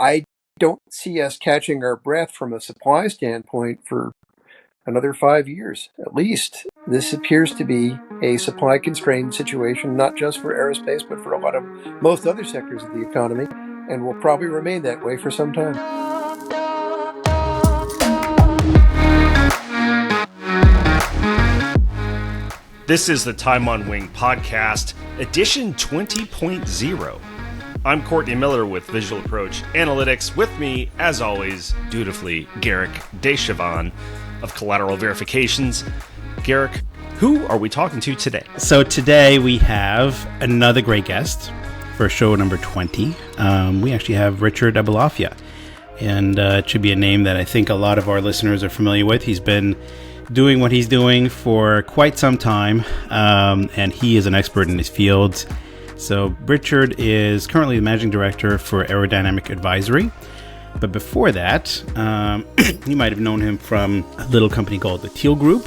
I don't see us catching our breath from a supply standpoint for another 5 years, at least. This appears to be a supply constrained situation, not just for aerospace, but for most other sectors of the economy, and will probably remain that way for some time. This is the Time on Wing podcast, edition 20.0. I'm Courtney Miller with Visual Approach Analytics. With me, as always, dutifully, Garrick Deschavon of Collateral Verifications. Garrick, who are we talking to today? So today we have another great guest for show number 20. We actually have Richard Aboulafia, and it should be a name that I think a lot of our listeners are familiar with. He's been doing what he's doing for quite some time, and he is an expert in his field. So Richard is currently the managing director for AeroDynamic Advisory. But before that, you might have known him from a little company called the Teal Group.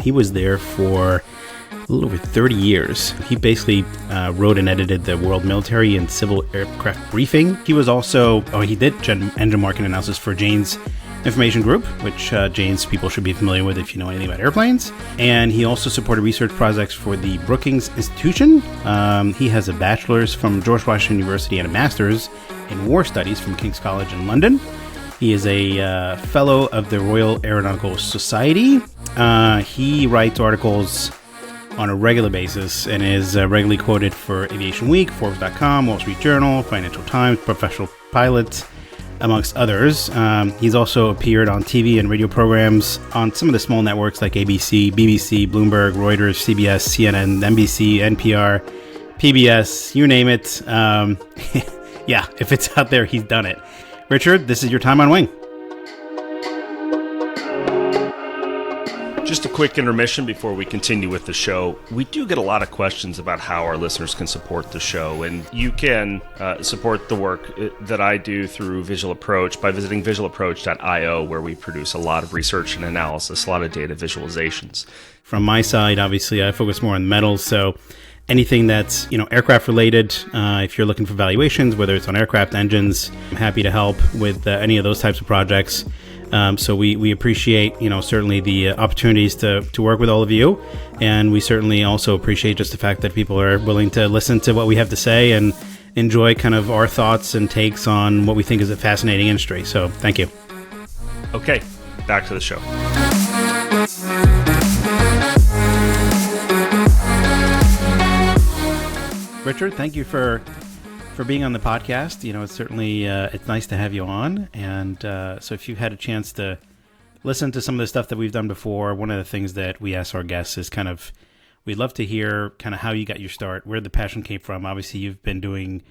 He was there for a little over 30 years. He basically wrote and edited the World Military and Civil Aircraft Briefing. He was also, he did engine market analysis for Jane's Information Group, which Jane's people should be familiar with if you know anything about airplanes. And he also supported research projects for the Brookings Institution. He has a bachelor's from George Washington University and a master's in war studies from King's College in London. He is a fellow of the Royal Aeronautical Society. He writes articles on a regular basis and is regularly quoted for Aviation Week, Forbes.com, Wall Street Journal, Financial Times, Professional Pilots, amongst others. He's also appeared on TV and radio programs on some of the small networks like ABC, BBC, Bloomberg, Reuters, CBS, CNN, NBC, NPR, PBS, you name it. Yeah, if it's out there, he's done it. Richard, this is your time on wing. Just a quick intermission before we continue with the show. We do get a lot of questions about how our listeners can support the show, and you can support the work that I do through Visual Approach by visiting visualapproach.io, where we produce a lot of research and analysis, a lot of data visualizations. From my side, obviously, I focus more on metals, so anything that's aircraft related, if you're looking for valuations, whether it's on aircraft engines, I'm happy to help with any of those types of projects. So we appreciate, certainly the opportunities to work with all of you. And we certainly also appreciate just the fact that people are willing to listen to what we have to say and enjoy kind of our thoughts and takes on what we think is a fascinating industry. So thank you. Okay, back to the show. Richard, thank you for being on the podcast. It's certainly it's nice to have you on. And so if you've had a chance to listen to some of the stuff that we've done before, one of the things that we ask our guests is we'd love to hear kind of how you got your start, where the passion came from. Obviously, you've been doing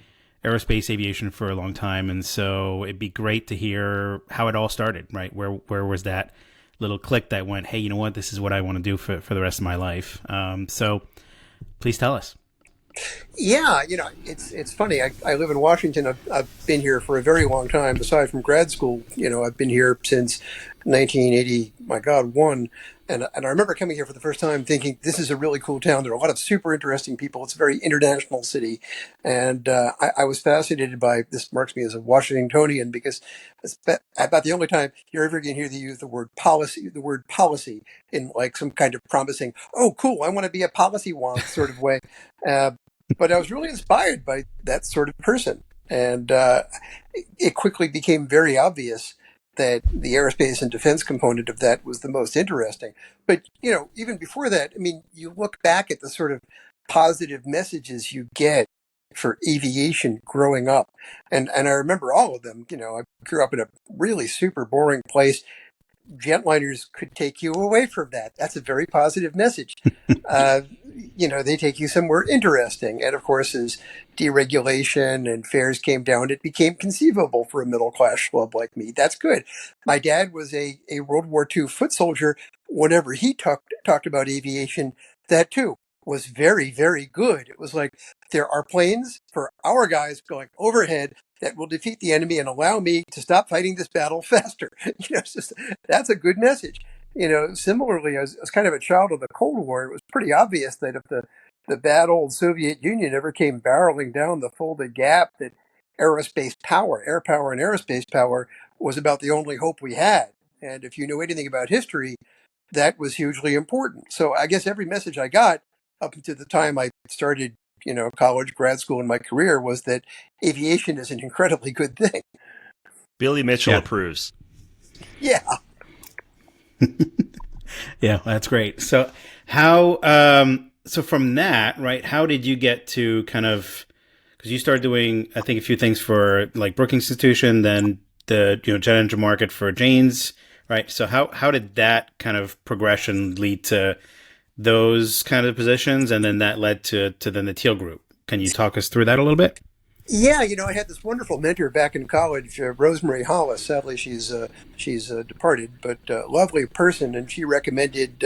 aerospace aviation for a long time, and so it'd be great to hear how it all started, right? Where was that little click that went, hey, you know what, this is what I want to do for the rest of my life. So please tell us. Yeah, it's funny. I live in Washington. I've been here for a very long time. Aside from grad school, I've been here since 1980. My God, one. And I remember coming here for the first time thinking, this is a really cool town. There are a lot of super interesting people. It's a very international city. And I was fascinated by, this marks me as a Washingtonian, because it's about the only time you're ever going to hear they use the word policy in like some kind of promising, oh, cool, I want to be a policy wonk sort of way. But I was really inspired by that sort of person. And it quickly became very obvious that the aerospace and defense component of that was the most interesting. But, even before that, you look back at the sort of positive messages you get for aviation growing up. And I remember all of them. I grew up in a really super boring place. Jetliners could take you away from that. That's a very positive message. They take you somewhere interesting. And of course, as deregulation and fares came down, it became conceivable for a middle-class schlub like me. That's good. My dad was a World War II foot soldier. Whenever he talked about aviation, that too was very, very good. It was like, there are planes for our guys going overhead that will defeat the enemy and allow me to stop fighting this battle faster. That's a good message. Similarly, as kind of a child of the Cold War, it was pretty obvious that if the bad old Soviet Union ever came barreling down the folded gap, that aerospace power, air power and aerospace power was about the only hope we had. And if you know anything about history, that was hugely important. So I guess every message I got up until the time I started, college, grad school, and my career was that aviation is an incredibly good thing. Billy Mitchell Yeah. approves. Yeah. Yeah, that's great. So how so from that, right, how did you get to kind of, because you started doing, I think, a few things for like Brookings Institution, then the jet engine market for Jane's, right? So how did that kind of progression lead to those kind of positions, and then that led to then the Teal Group? Can you talk us through that a little bit? Yeah, I had this wonderful mentor back in college, Rosemary Hollis. Sadly, she's departed, but lovely person, and she recommended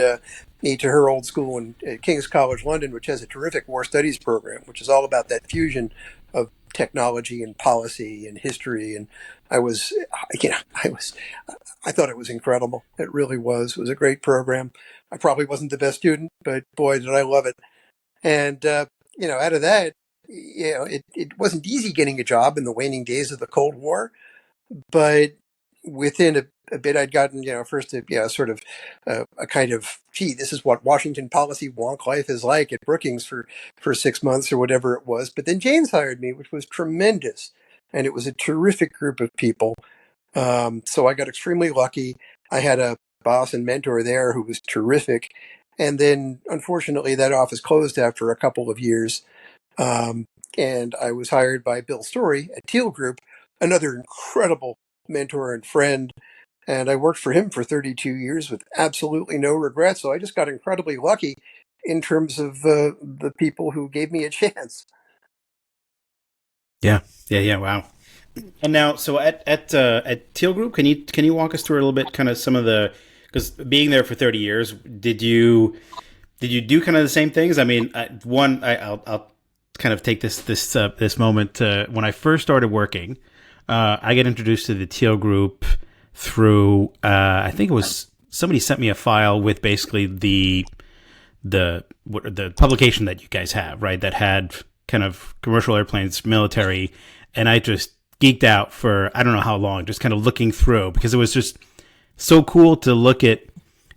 me to her old school at King's College London, which has a terrific war studies program, which is all about that fusion of technology and policy and history. And I was, I was, I thought it was incredible. It really was. It was a great program. I probably wasn't the best student, but boy, did I love it. And out of that, it wasn't easy getting a job in the waning days of the Cold War, but within a bit, I'd gotten, first, sort of a kind of, gee, this is what Washington policy wonk life is like at Brookings for 6 months or whatever it was. But then James hired me, which was tremendous. And it was a terrific group of people. So I got extremely lucky. I had a boss and mentor there who was terrific. And then, unfortunately, that office closed after a couple of years. Um, and I was hired by Bill Story at Teal Group, another incredible mentor and friend. And I worked for him for 32 years with absolutely no regrets. So I just got incredibly lucky in terms of the people who gave me a chance. Yeah, yeah. Wow. And now, so at Teal Group, can you walk us through a little bit, kind of some of the, because being there for 30 years, did you do kind of the same things? I mean, I'll kind of take this moment. When I first started working, I get introduced to the Teal Group through I think it was somebody sent me a file with basically the publication that you guys have, right? That had kind of commercial airplanes, military, and I just geeked out for I don't know how long, just kind of looking through, because it was just so cool to look at.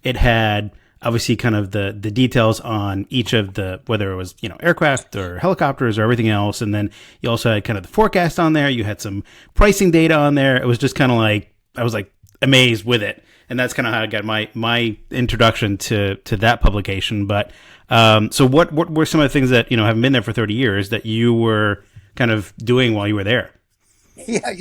It had obviously kind of the details on each of the, whether it was, aircraft or helicopters or everything else. And then you also had kind of the forecast on there. You had some pricing data on there. It was just kind of like, I was like amazed with it. And that's kind of how I got my introduction to that publication. But so what were some of the things that, haven't been there for 30 years that you were kind of doing while you were there? Yeah,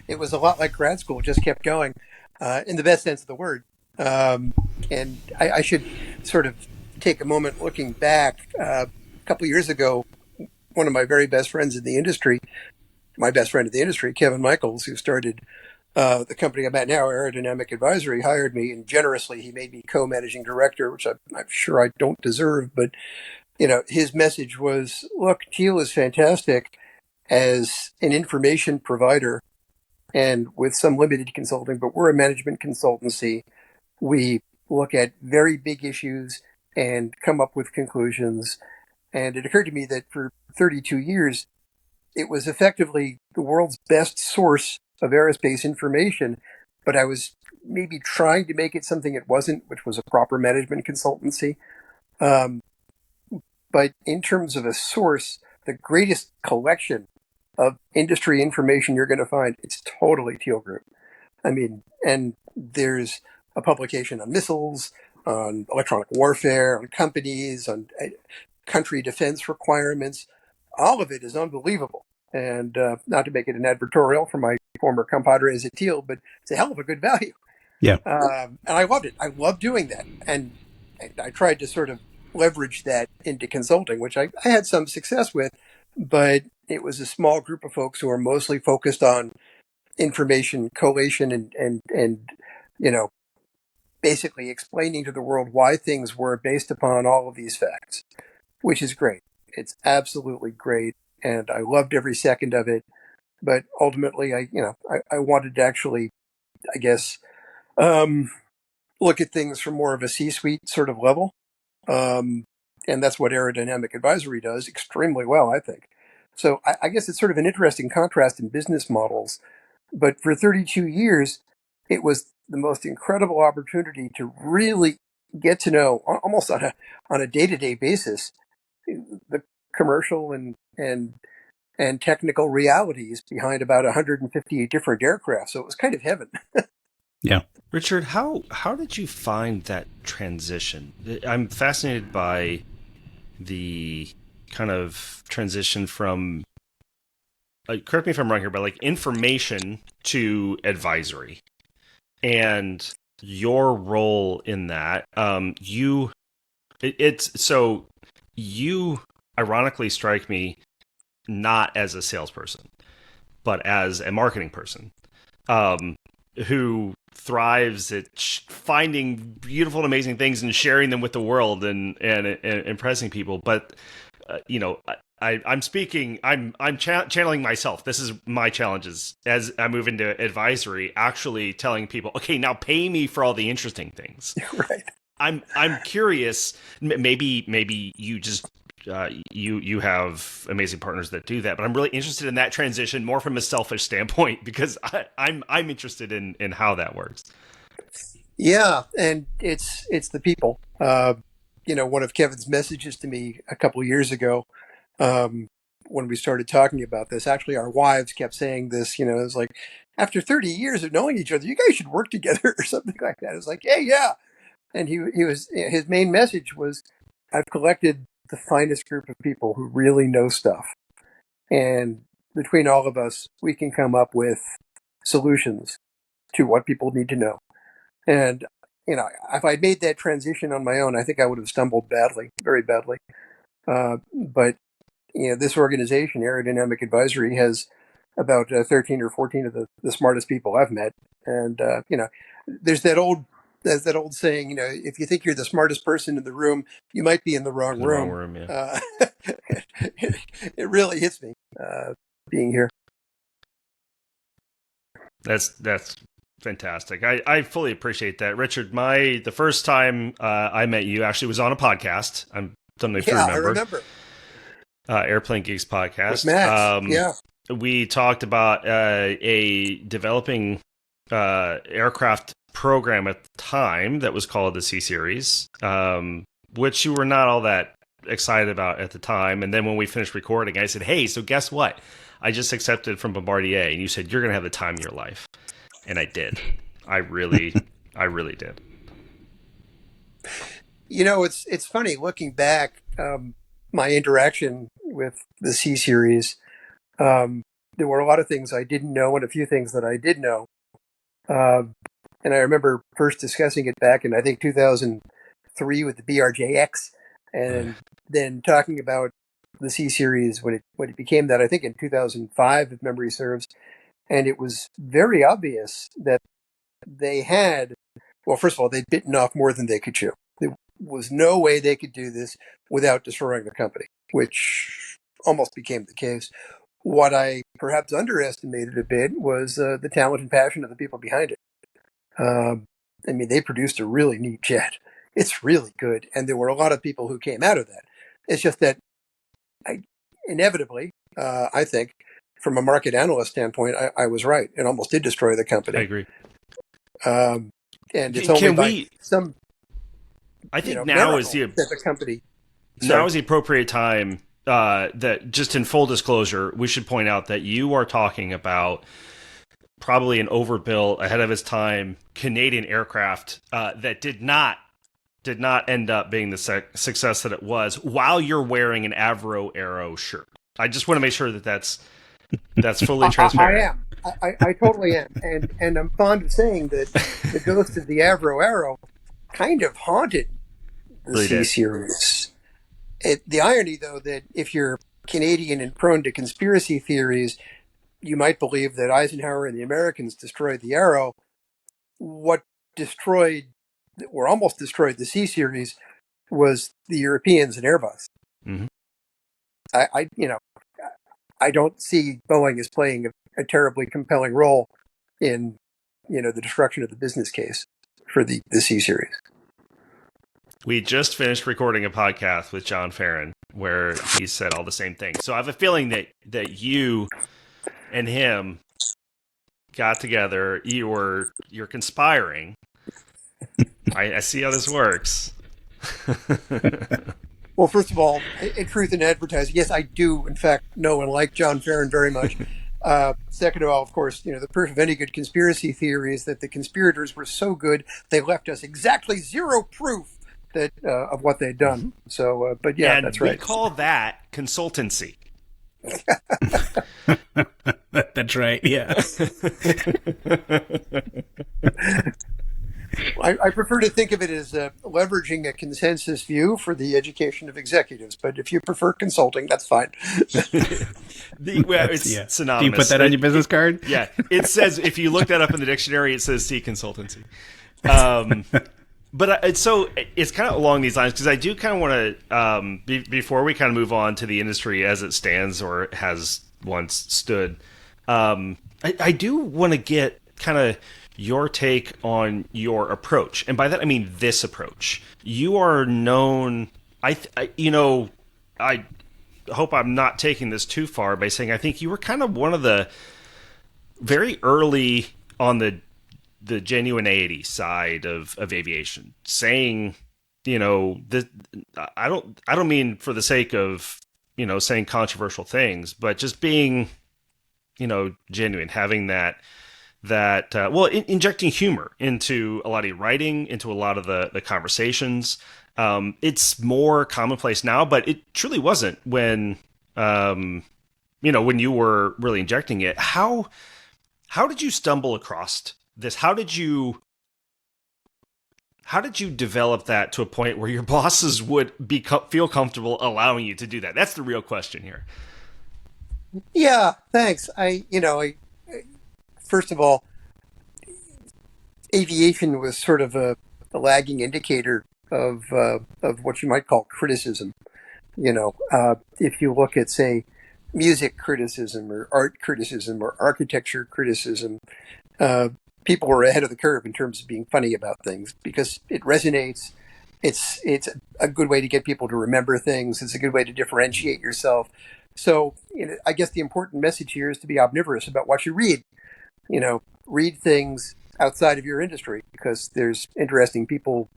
it was a lot like grad school, just kept going in the best sense of the word. And I should sort of take a moment looking back. A couple of years ago, one of my very best friends in the industry, my best friend in the industry, Kevin Michaels, who started the company I'm at now, AeroDynamic Advisory, hired me, and generously he made me co-managing director, which I'm sure I don't deserve. But, his message was, look, Teal is fantastic as an information provider and with some limited consulting, but we're a management consultancy. We look at very big issues and come up with conclusions. And it occurred to me that for 32 years, it was effectively the world's best source of aerospace information, but I was maybe trying to make it something it wasn't, which was a proper management consultancy. Um, but in terms of a source, the greatest collection of industry information you're going to find, it's totally Teal Group. I mean, and there's a publication on missiles, on electronic warfare, on companies, on country defense requirements. All of it is unbelievable. And not to make it an advertorial for my former compadres at Teal, but it's a hell of a good value. Yeah. And I loved it. I loved doing that. And I tried to sort of leverage that into consulting, which I had some success with, but it was a small group of folks who are mostly focused on information collation and basically explaining to the world why things were based upon all of these facts, which is great. It's absolutely great, and I loved every second of it. But ultimately, I wanted to actually, I guess, look at things from more of a C-suite sort of level, and that's what AeroDynamic Advisory does extremely well, I think. So I guess it's sort of an interesting contrast in business models. But for 32 years, it was the most incredible opportunity to really get to know, almost on a day-to-day basis, the commercial and technical realities behind about 158 different aircraft. So it was kind of heaven. Yeah. Richard, how did you find that transition? I'm fascinated by the kind of transition from, correct me if I'm wrong here, but like information to advisory and your role in that. You ironically strike me not as a salesperson, but as a marketing person, um, who thrives at finding beautiful and amazing things and sharing them with the world and impressing people. But I'm speaking. I'm channeling myself. This is my challenges as I move into advisory. Actually, telling people, okay, now pay me for all the interesting things. Right. I'm curious. Maybe you just you have amazing partners that do that, but I'm really interested in that transition more from a selfish standpoint because I'm interested in how that works. Yeah, and it's the people. One of Kevin's messages to me a couple of years ago, when we started talking about this, actually, our wives kept saying this. It's like, after 30 years of knowing each other, you guys should work together or something like that. It's like, hey, yeah. And his main message was, I've collected the finest group of people who really know stuff, and between all of us, we can come up with solutions to what people need to know. And, if I'd made that transition on my own, I think I would have stumbled badly, very badly. But, this organization, AeroDynamic Advisory, has about 13 or 14 of the smartest people I've met. And, there's that old saying, if you think you're the smartest person in the room, you might be in the wrong In the room. wrong room, yeah. It really hits me being here. That's fantastic. I fully appreciate that, Richard. The first time I met you actually was on a podcast. I don't know if you remember. I remember. Airplane Geeks podcast. With Max. Yeah. We talked about a developing aircraft program at the time that was called the C Series, which you were not all that excited about at the time. And then when we finished recording, I said, hey, so guess what? I just accepted from Bombardier. And you said, you're going to have the time of your life. And I did. I really did. It's funny looking back, my interaction with the C Series. There were a lot of things I didn't know and a few things that I did know. And I remember first discussing it back in, I think, 2003 with the BRJX, and then talking about the C Series when it became that, I think, in 2005, if memory serves. And it was very obvious that they had, well, first of all, they'd bitten off more than they could chew. There was no way they could do this without destroying the company, which almost became the case. What I perhaps underestimated a bit was the talent and passion of the people behind it. They produced a really neat jet. It's really good. And there were a lot of people who came out of that. It's just that inevitably, I think, from a market analyst standpoint, I was right. It almost did destroy the company. I agree. And it's only some. I think now is the company. Now is the appropriate time. That just in full disclosure, we should point out that you are talking about probably an overbuilt, ahead of its time Canadian aircraft that did not end up being the success that it was. While you're wearing an Avro Aero shirt, I just want to make sure that that's fully transparent. I am. I totally am, and I'm fond of saying that the ghost of the Avro Aero kind of haunted the Really C Series. The irony, though, that if you're Canadian and prone to conspiracy theories, you might believe that Eisenhower and the Americans destroyed the Aero. What destroyed, or almost destroyed, the C Series was the Europeans and Airbus. Mm-hmm. I don't see Boeing as playing a terribly compelling role in, the destruction of the business case for the C Series. We just finished recording a podcast with John Farron, where he said all the same things. So I have a feeling that you and him got together. You're conspiring. I see how this works. Well, first of all, in truth in advertising, yes, I do, in fact, know and like John Farron very much. Second of all, of course, the proof of any good conspiracy theory is that the conspirators were so good they left us exactly zero proof that of what they'd done. So, but yeah, And that's we right. call that consultancy. That's right. Yeah. I prefer to think of it as leveraging a consensus view for the education of executives. But if you prefer consulting, that's fine. It's Yeah. synonymous. Do you put that on your business card? Yeah, it says, if you look that up in the dictionary, it says C consultancy. But it's kind of along these lines, because I do kind of want to, before we kind of move on to the industry as it stands or has once stood, I do want to get kind of your take on your approach. And by that, I mean this approach. You are known, I hope I'm not taking this too far by saying I think you were kind of one of the very early on the genuinity side of aviation, saying, this, I don't mean for the sake of, saying controversial things, but just being, genuine, having injecting humor into a lot of your writing, into a lot of the conversations. It's more commonplace now, but it truly wasn't when, when you were really injecting it. How did you stumble across this? How did you develop that to a point where your bosses would feel comfortable allowing you to do that? That's the real question here. Yeah, thanks. First of all, aviation was sort of a lagging indicator of what you might call criticism. If you look at, say, music criticism or art criticism or architecture criticism, people were ahead of the curve in terms of being funny about things because it resonates. It's a good way to get people to remember things. It's a good way to differentiate yourself. So, I guess the important message here is to be omnivorous about what you read. Read things outside of your industry because there's interesting people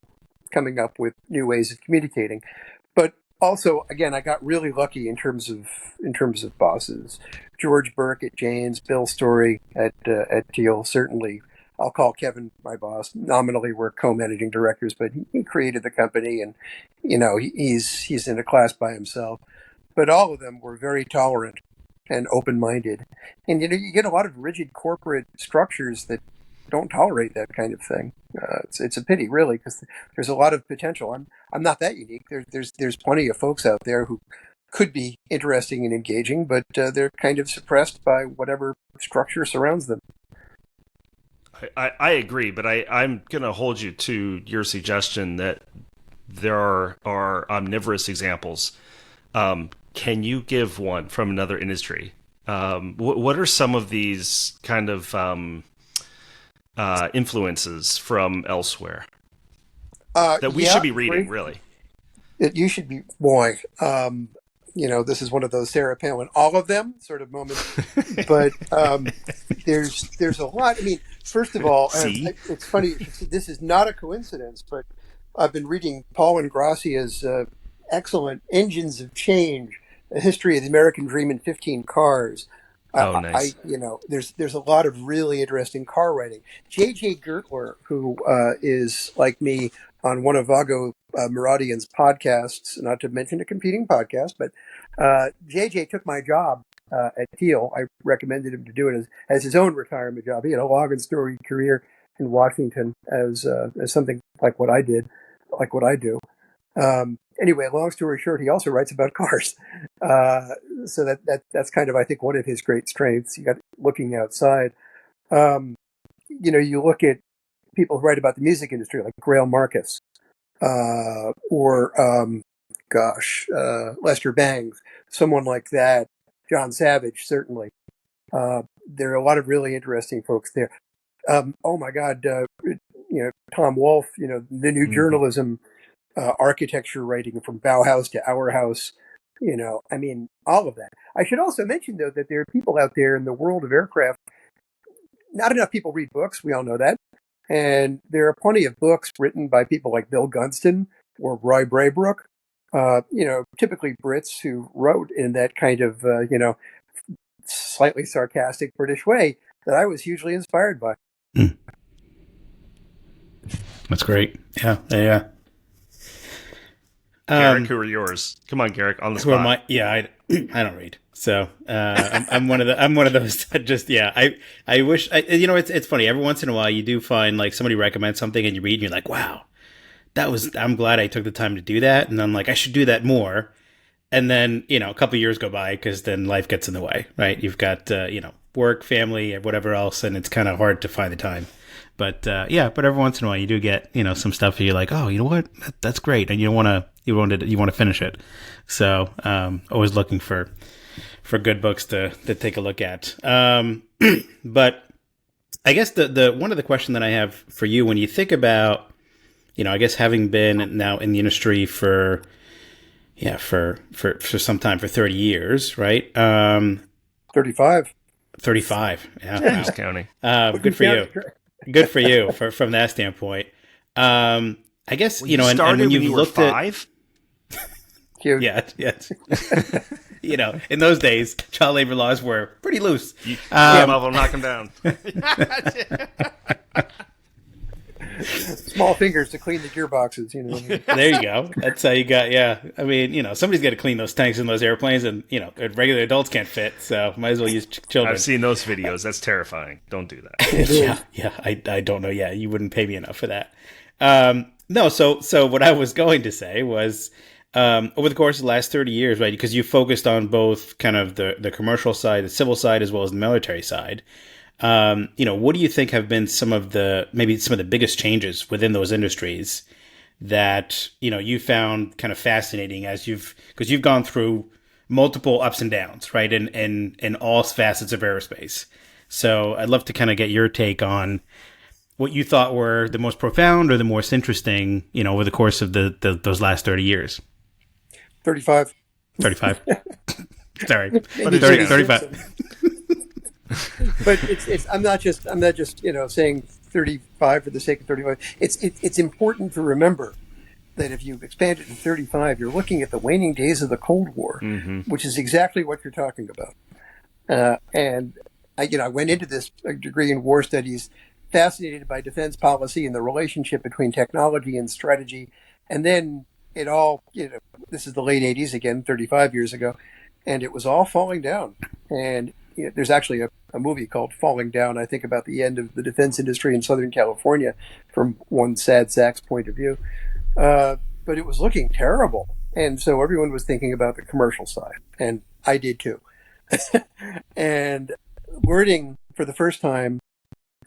coming up with new ways of communicating. But also, again, I got really lucky in terms of bosses. George Burke at Jane's, Bill Story at Teal. Certainly, I'll call Kevin my boss. Nominally, we're co-managing directors, but he created the company, and he's in a class by himself. But all of them were very tolerant and open-minded, and you get a lot of rigid corporate structures that don't tolerate that kind of thing. It's a pity, really, because there's a lot of potential. I'm not that unique. There's plenty of folks out there who could be interesting and engaging, but they're kind of suppressed by whatever structure surrounds them. I agree, but I'm going to hold you to your suggestion that there are omnivorous examples. Can you give one from another industry? What are some of these kind of influences from elsewhere that we should be reading, really? You should be, boy. This is one of those Sarah Palin, all of them sort of moments. But there's a lot. I mean, first of all, it's funny. This is not a coincidence, but I've been reading Paul Ingrassia's excellent Engines of Change, A History of the American Dream in 15 Cars. Nice. There's a lot of really interesting car writing. J.J. Gertler, who is like me on one of Vago Muradian's podcasts, not to mention a competing podcast, but J.J. took my job at Teal. I recommended him to do it as his own retirement job. He had a long and storied career in Washington as something like what I did, like what I do. Anyway, long story short, he also writes about cars. So that's kind of, I think, one of his great strengths. You got looking outside. You look at people who write about the music industry, like Grail Marcus, or Lester Bangs, someone like that. John Savage, certainly. There are a lot of really interesting folks there. Oh my God, Tom Wolfe, the new journalism. Architecture writing from Bauhaus to Our House. I mean, all of that. I should also mention, though, that there are people out there in the world of aircraft. Not enough people read books. We all know that. And there are plenty of books written by people like Bill Gunston or Roy Braybrook, typically Brits who wrote in that kind of, slightly sarcastic British way that I was hugely inspired by. Mm. That's great. Yeah. Yeah. Garrick, who are yours? Come on, Garrick, on the spot. Who am I? Yeah, I don't read. So I'm one of those that just I wish it's funny, every once in a while you do find like somebody recommends something and you read and you're like, wow, I'm glad I took the time to do that, and I'm like, I should do that more. And then a couple of years go by because then life gets in the way, right? You've got work, family, whatever else, and it's kind of hard to find the time. But but every once in a while you do get some stuff that you're like, oh, you know what, that's great, and you want to finish it. So always looking for good books to take a look at. But I guess the one of the question that I have for you, when you think about, I guess having been now in the industry for some time, for 30 years, right? 35. 35. Yeah. Wow. Just counting. Good for you. Good for you from that standpoint. I guess, well, and when you've looked at 5? Cute. Yeah. In those days, child labor laws were pretty loose. I'll knock them down. Small fingers to clean the gearboxes, There you go. That's how you got. Yeah, I mean, somebody's got to clean those tanks in those airplanes, and regular adults can't fit, so might as well use children. I've seen those videos. That's terrifying. Don't do that. Yeah. I don't know. Yeah, you wouldn't pay me enough for that. No. So what I was going to say was, over the course of the last 30 years, right? Because you focused on both kind of the commercial side, the civil side, as well as the military side. What do you think have been some of the biggest changes within those industries that, you found kind of fascinating because you've gone through multiple ups and downs, right? In all facets of aerospace. So I'd love to kind of get your take on what you thought were the most profound or the most interesting, over the course of those last 30 years. 35. 35. Sorry. 35. But I'm not just saying 35 for the sake of 35. It's important to remember that if you expand it to 35, you're looking at the waning days of the Cold War, which is exactly what you're talking about. And I went into this degree in war studies, fascinated by defense policy and the relationship between technology and strategy. And then it all, this is the late 80s again, 35 years ago, and it was all falling down. And there's actually a movie called Falling Down, I think, about the end of the defense industry in Southern California from one sad sack's point of view. But it was looking terrible. And so everyone was thinking about the commercial side. And I did too. And learning for the first time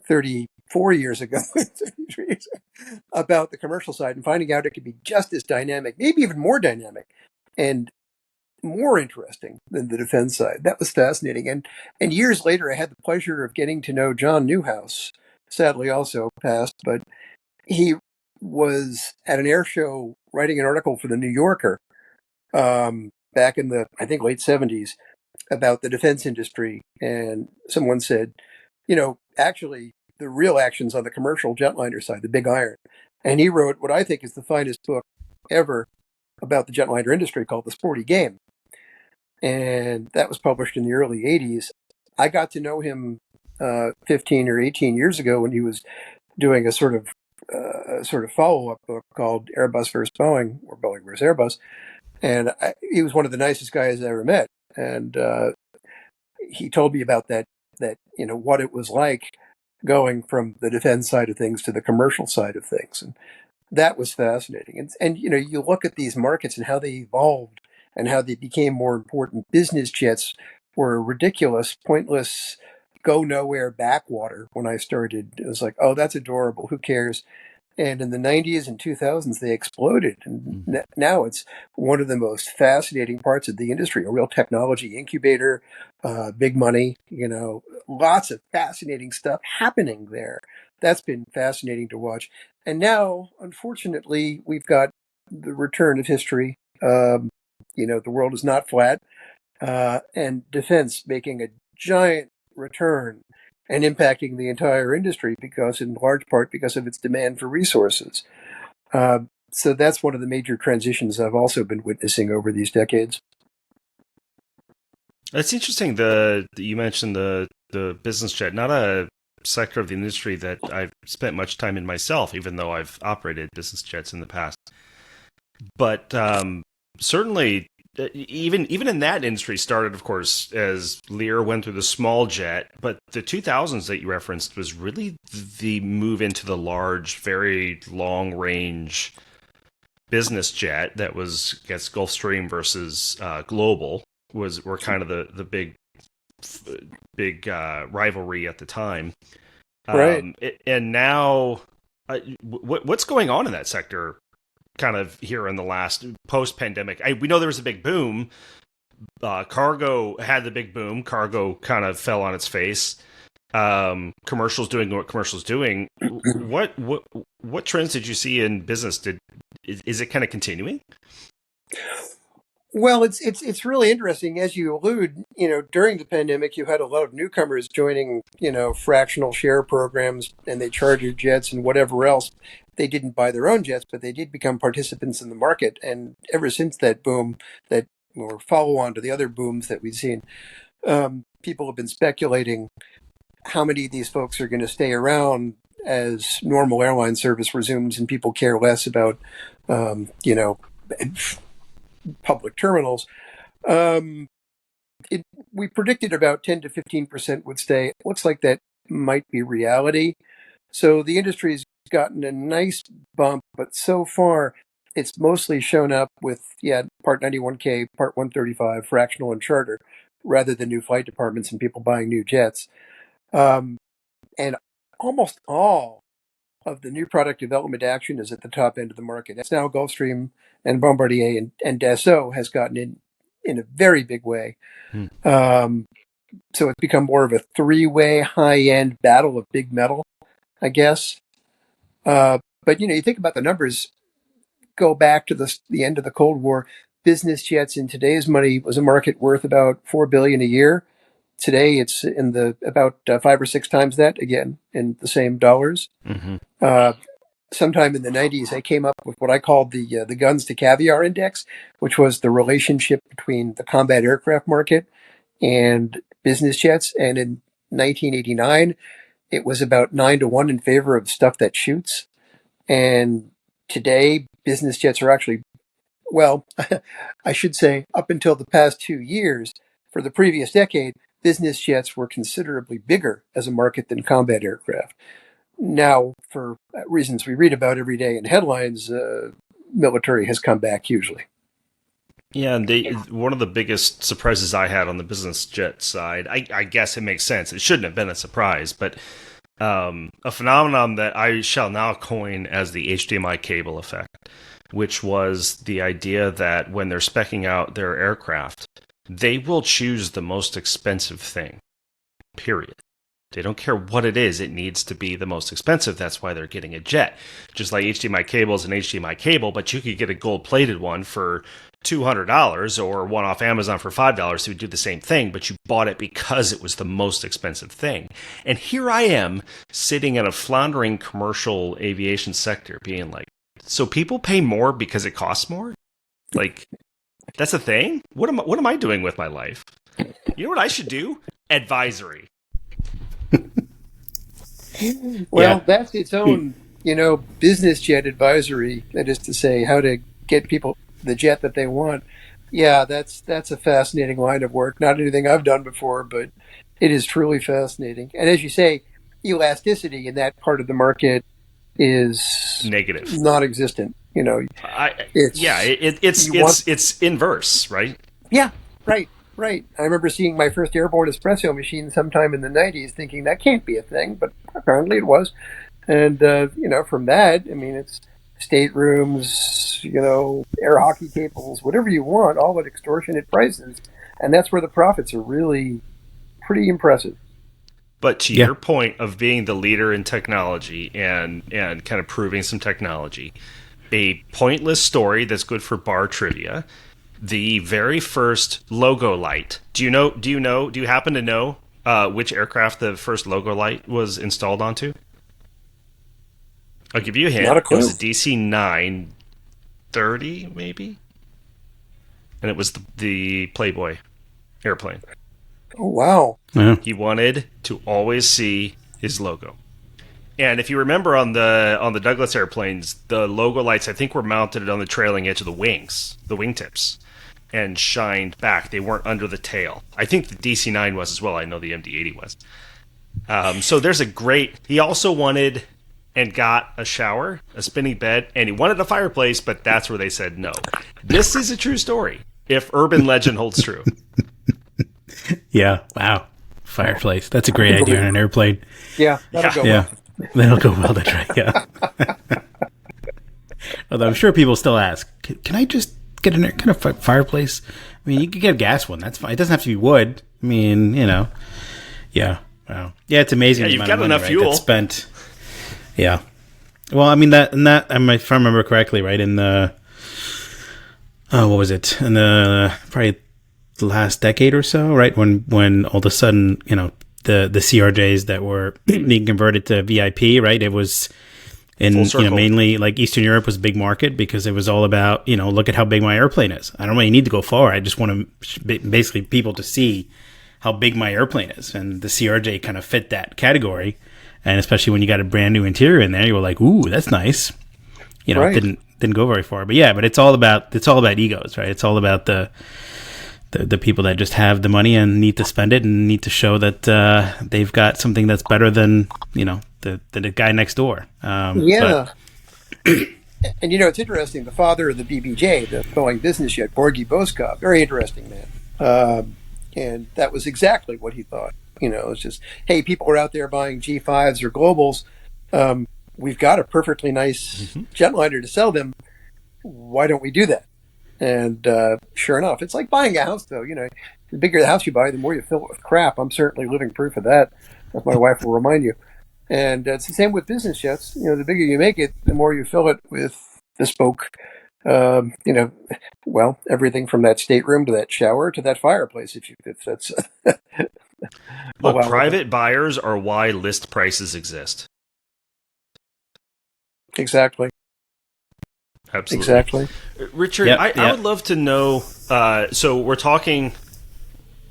34 years ago, 33 years ago, about the commercial side and finding out it could be just as dynamic, maybe even more dynamic, and more interesting than the defense side. That was fascinating. And years later, I had the pleasure of getting to know John Newhouse, sadly also passed, but he was at an air show writing an article for the New Yorker back in the, I think, late 70s about the defense industry. And someone said, actually, the real action's on the commercial jetliner side, the big iron. And he wrote what I think is the finest book ever about the jetliner industry, called The Sporty Game. And that was published in the early 80s. I got to know him 15 or 18 years ago when he was doing a sort of follow-up book called Airbus versus Boeing, or Boeing versus Airbus. And he was one of the nicest guys I ever met. And he told me about that what it was like going from the defense side of things to the commercial side of things. And that was fascinating. And you look at these markets and how they evolved and how they became more important. Business jets were a ridiculous, pointless, go nowhere backwater when I started. It was like, oh, that's adorable. Who cares? And in the 90s and 2000s, they exploded. And now it's one of the most fascinating parts of the industry, a real technology incubator, big money, lots of fascinating stuff happening there. That's been fascinating to watch. And now, unfortunately, we've got the return of history. The world is not flat, and defense making a giant return and impacting the entire industry in large part, because of its demand for resources. Uh, so that's one of the major transitions I've also been witnessing over these decades. That's interesting. You mentioned the business jet, not a sector of the industry that I've spent much time in myself, even though I've operated business jets in the past. But certainly, even in that industry, started of course as Lear went through the small jet, but the 2000s that you referenced was really the move into the large, very long range business jet. That was, I guess, Gulfstream versus Global were kind of the big rivalry at the time. Right. And now, what's going on in that sector? Kind of here in the last post-pandemic, we know there was a big boom. Cargo had the big boom. Cargo kind of fell on its face. Commercials doing what commercials doing. What trends did you see in business? Is it kind of continuing? Well, it's really interesting, as you allude. During the pandemic, you had a lot of newcomers joining, fractional share programs, and they chartered jets and whatever else. They didn't buy their own jets, but they did become participants in the market. And ever since that boom, that or follow on to the other booms that we've seen, people have been speculating how many of these folks are going to stay around as normal airline service resumes and people care less about, public terminals. Um, we predicted about 10 to 15% would stay. It looks like that might be reality. So the industry's gotten a nice bump, but so far it's mostly shown up with, Part 91K, Part 135, fractional and charter, rather than new flight departments and people buying new jets. And almost all of the new product development action is at the top end of the market. That's now Gulfstream and Bombardier, and Dassault has gotten in a very big way. Um, so it's become more of a three-way high-end battle of big metal, I guess. But you think about the numbers. Go back to the end of the Cold War. Business jets in today's money was a market worth about $4 billion a year. Today it's in the about 5 or 6 times that, again in the same dollars. Mm-hmm. Sometime in the 90s, I came up with what I called the guns to caviar index, which was the relationship between the combat aircraft market and business jets. And in 1989, it was about 9 to 1 in favor of stuff that shoots. And today, business jets are actually, well, I should say, up until the past 2 years, for the previous decade, business jets were considerably bigger as a market than combat aircraft. Now, for reasons we read about every day in headlines, military has come back hugely. Yeah, and one of the biggest surprises I had on the business jet side, I guess it makes sense. It shouldn't have been a surprise, but a phenomenon that I shall now coin as the HDMI cable effect, which was the idea that when they're speccing out their aircraft, they will choose the most expensive thing, period. They don't care what it is. It needs to be the most expensive. That's why they're getting a jet. Just like HDMI cable is an HDMI cable, but you could get a gold-plated one for $200 or one off Amazon for $5. So you do the same thing, but you bought it because it was the most expensive thing. And here I am sitting in a floundering commercial aviation sector being like, so people pay more because it costs more? Like, that's a thing? What am I doing with my life? You know what I should do? Advisory. Well, that's its own, business jet advisory. That is to say, how to get people the jet that they want. Yeah, that's a fascinating line of work. Not anything I've done before, but it is truly fascinating. And as you say, elasticity in that part of the market is negative, non-existent. It's inverse, right? Yeah, right. I remember seeing my first airborne espresso machine sometime in the 90s, thinking that can't be a thing, but apparently it was. And, from that, it's staterooms, air hockey cables, whatever you want, all at extortionate prices. And that's where the profits are really pretty impressive. But to your point of being the leader in technology and kind of proving some technology, a pointless story that's good for bar trivia. the very first logo light. Do you happen to know which aircraft the first logo light was installed onto? I'll give you a hint. Not a It was clue. a DC-930, maybe? And it was the Playboy airplane. Oh, wow. Yeah. He wanted to always see his logo. And if you remember on the Douglas airplanes, the logo lights I think were mounted on the trailing edge of the wings, the wingtips, and shined back. They weren't under the tail. I think the DC-9 was as well. I know the MD-80 was. So there's a great. He also wanted and got a shower, a spinning bed, and he wanted a fireplace, but that's where they said no. This is a true story, if urban legend holds true. Yeah. Wow. Fireplace. That's a great idea on an airplane. Yeah, that'll go Yeah. well. That'll go well. That's right. Yeah. Although I'm sure people still ask, can I just get an kind of fireplace? I mean, you could get a gas one. That's fine. It doesn't have to be wood. I mean, Yeah. Wow. Yeah, it's amazing. Yeah, the you've amount got of money, enough right, fuel. that's spent. Yeah. Well, I mean if I remember correctly, right, in the what was it? In the probably the last decade or so, right? When all of a sudden, the CRJs that were being converted to VIP, right? It was in mainly like Eastern Europe was a big market because it was all about, look at how big my airplane is. I don't really need to go far. I just want to basically people to see how big my airplane is, and the CRJ kind of fit that category. And especially when you got a brand new interior in there, you were like, "Ooh, that's nice." Right. It didn't go very far, but it's all about egos, right? It's all about the people that just have the money and need to spend it and need to show that they've got something that's better than the guy next door. Yeah. And it's interesting. The father of the BBJ, the Boeing business jet, Borgy Boskov, very interesting man. And that was exactly what he thought. It's just, hey, people are out there buying G5s or Globals. We've got a perfectly nice jetliner to sell them. Why don't we do that? And sure enough, it's like buying a house, though. The bigger the house you buy, the more you fill it with crap. I'm certainly living proof of that, as my wife will remind you. And it's the same with business jets. The bigger you make it, the more you fill it with bespoke, everything from that stateroom to that shower to that fireplace. If that's Look, private buyers are why list prices exist. Exactly. Absolutely. Exactly. Richard, I would love to know. So we're talking.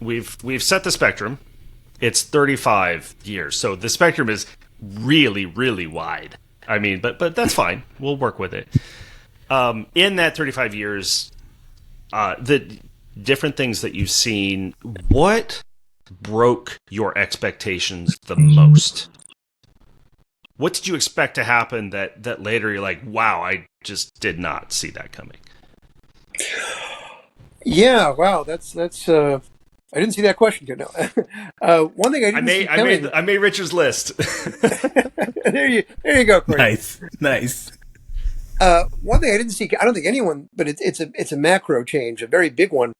We've set the spectrum. It's 35 years, so the spectrum is really, really wide. I mean, but that's fine. We'll work with it. In that 35 years, the different things that you've seen, what broke your expectations the most? What did you expect to happen that later you're like, wow, I just did not see that coming? Yeah, wow, that's I didn't see that question. One thing I didn't see coming. I made Richard's list. there you go, Corey. Nice. One thing I didn't see. I don't think anyone, but it's a macro change, a very big one.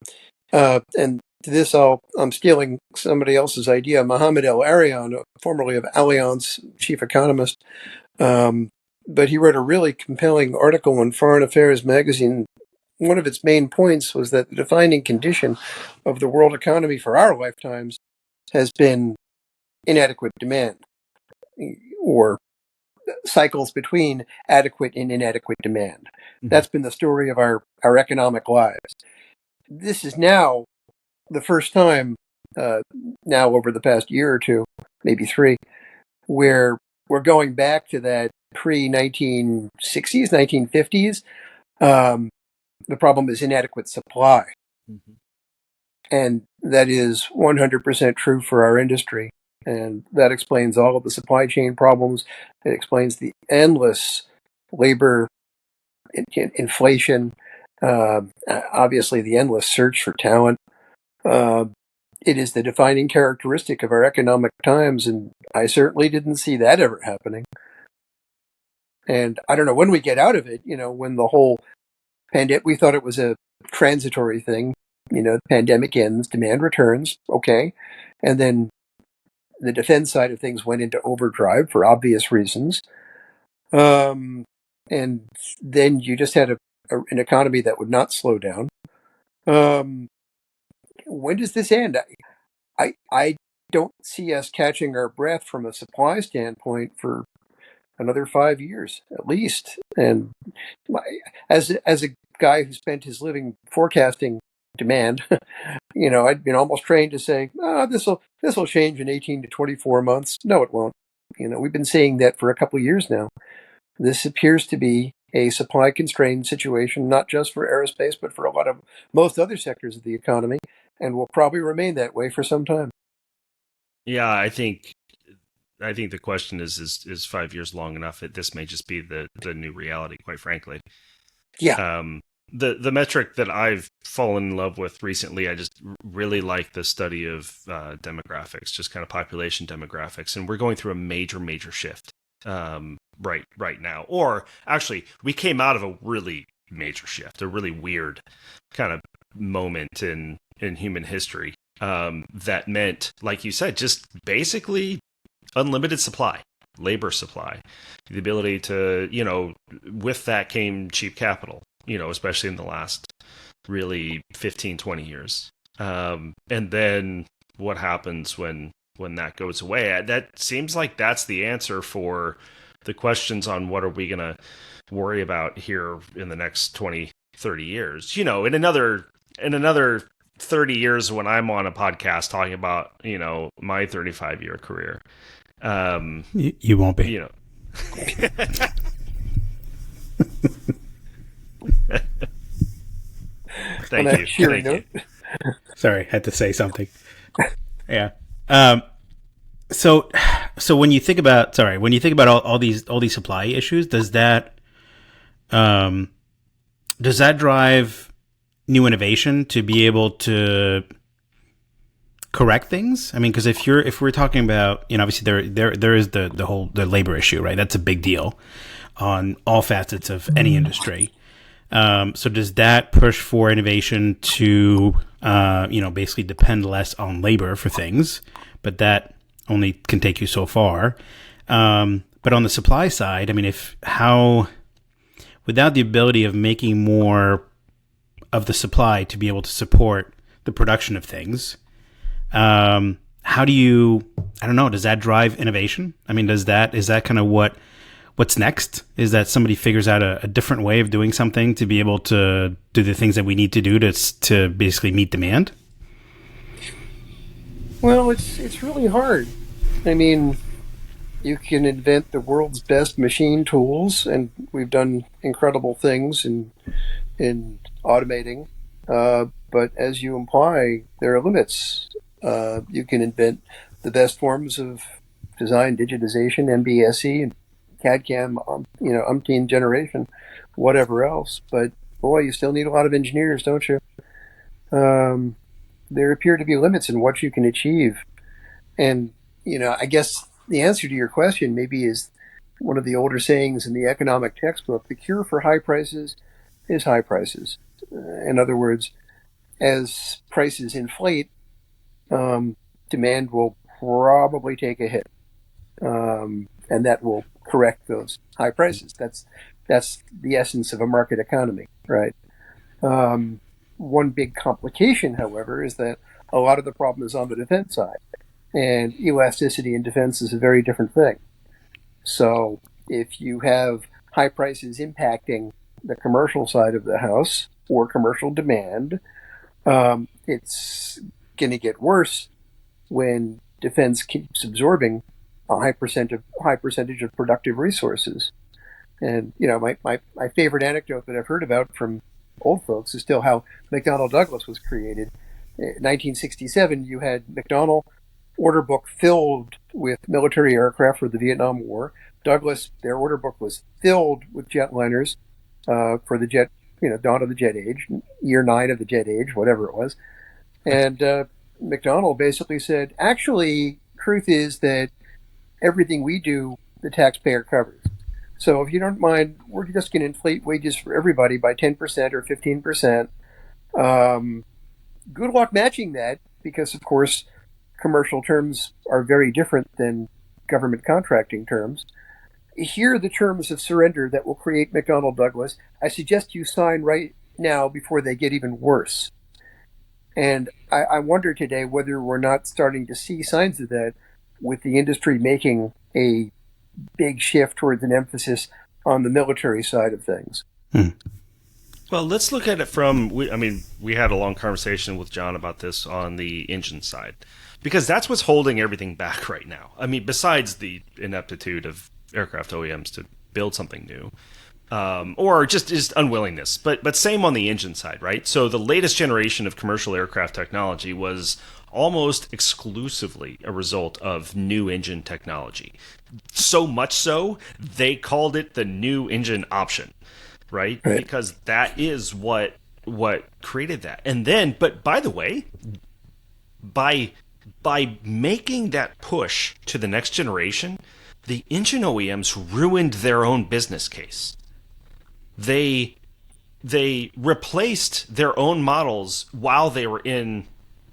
And to this, I'm stealing somebody else's idea. Mohamed El Arian, formerly of Allianz, chief economist, but he wrote a really compelling article in Foreign Affairs magazine. One of its main points was that the defining condition of the world economy for our lifetimes has been inadequate demand, or cycles between adequate and inadequate demand. That's been the story of our economic lives. This is now the first time, now over the past year or two, maybe three, where we're going back to that pre-1960s, 1950s. The problem is inadequate supply. And that is 100% true for our industry. And that explains all of the supply chain problems. It explains the endless labor inflation, obviously the endless search for talent. It is the defining characteristic of our economic times, and I certainly didn't see that ever happening. And I don't know when we get out of it, when the whole pandemic, we thought it was a transitory thing. The pandemic ends, demand returns, okay. And then the defense side of things went into overdrive for obvious reasons. And then you just had an economy that would not slow down. Um, when does this end? I don't see us catching our breath from a supply standpoint for another 5 years at least. And my, as a guy who spent his living forecasting demand, I'd been almost trained to say, this will change in 18 to 24 months. No, it won't. We've been saying that for a couple of years now. This appears to be a supply constrained situation, not just for aerospace, but for most other sectors of the economy, and will probably remain that way for some time. Yeah, I think the question is 5 years long enough? This may just be the new reality, quite frankly. Yeah. The metric that I've fallen in love with recently, I just really like the study of demographics, just kind of population demographics, and we're going through a major shift right now. Or actually, we came out of a really major shift, a really weird kind of moment in human history that meant, like you said, just basically unlimited supply, labor supply, the ability to, with that came cheap capital, especially in the last really 15, 20 years. And then what happens when that goes away? That seems like that's the answer for the questions on what are we going to worry about here in the next 20, 30 years. In another 30 years when I'm on a podcast talking about, my 35-year career. You won't be. Thank you. Sorry, had to say something. Yeah. So when you think about all these supply issues, does that drive new innovation to be able to correct things? I mean, because if we're talking about, obviously there is the labor issue, right? That's a big deal on all facets of any industry. So does that push for innovation to, basically depend less on labor for things, but that only can take you so far. But on the supply side, I mean, without the ability of making more of the supply to be able to support the production of things, how do you, I don't know, does that drive innovation? I mean, is that kind of what's next? Is that somebody figures out a different way of doing something to be able to do the things that we need to do to basically meet demand? Well, it's really hard. I mean, you can invent the world's best machine tools, and we've done incredible things in automating. But as you imply, there are limits. You can invent the best forms of design, digitization, MBSE, and CAD/CAM, umpteen generation, whatever else. But boy, you still need a lot of engineers, don't you? There appear to be limits in what you can achieve. And, I guess the answer to your question maybe is one of the older sayings in the economic textbook: the cure for high prices is high prices. In other words, as prices inflate, demand will probably take a hit. And that will correct those high prices. That's the essence of a market economy, right? One big complication, however, is that a lot of the problem is on the defense side, and elasticity in defense is a very different thing. So if you have high prices impacting the commercial side of the house or commercial demand, it's going to get worse when defense keeps absorbing a high percentage of productive resources. And my favorite anecdote that I've heard about from old folks is still how McDonnell Douglas was created. In 1967, you had McDonnell order book filled with military aircraft for the Vietnam War. Douglas, their order book was filled with jetliners for the jet, dawn of the jet age, year 9 of the jet age, whatever it was. And McDonnell basically said, actually, truth is that everything we do, the taxpayer covers. So if you don't mind, we're just going to inflate wages for everybody by 10% or 15%. Good luck matching that, because, of course, commercial terms are very different than government contracting terms. Here are the terms of surrender that will create McDonnell Douglas. I suggest you sign right now before they get even worse. And I wonder today whether we're not starting to see signs of that, with the industry making a big shift towards an emphasis on the military side of things. Hmm. Well, let's look at it from. We had a long conversation with John about this on the engine side, because that's what's holding everything back right now. I mean, besides the ineptitude of aircraft OEMs to build something new, or just unwillingness. But same on the engine side, right? So the latest generation of commercial aircraft technology was almost exclusively a result of new engine technology. So much so, they called it the new engine option, right? Right. Because that is what created that. And then, but by the way, by making that push to the next generation, the engine OEMs ruined their own business case. They replaced their own models while they were in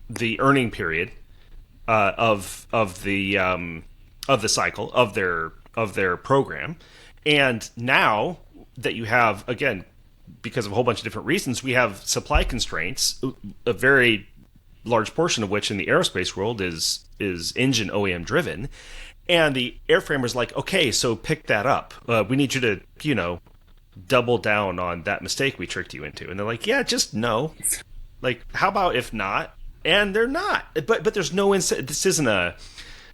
the earning period of the cycle of their program, and now that you have, again, because of a whole bunch of different reasons, we have supply constraints, a very large portion of which in the aerospace world is engine OEM driven, and the airframer's like, okay, so pick that up. We need you to, double down on that mistake we tricked you into. And they're like, yeah, just no. Like, how about if not? And they're not. But there's no incentive. This isn't a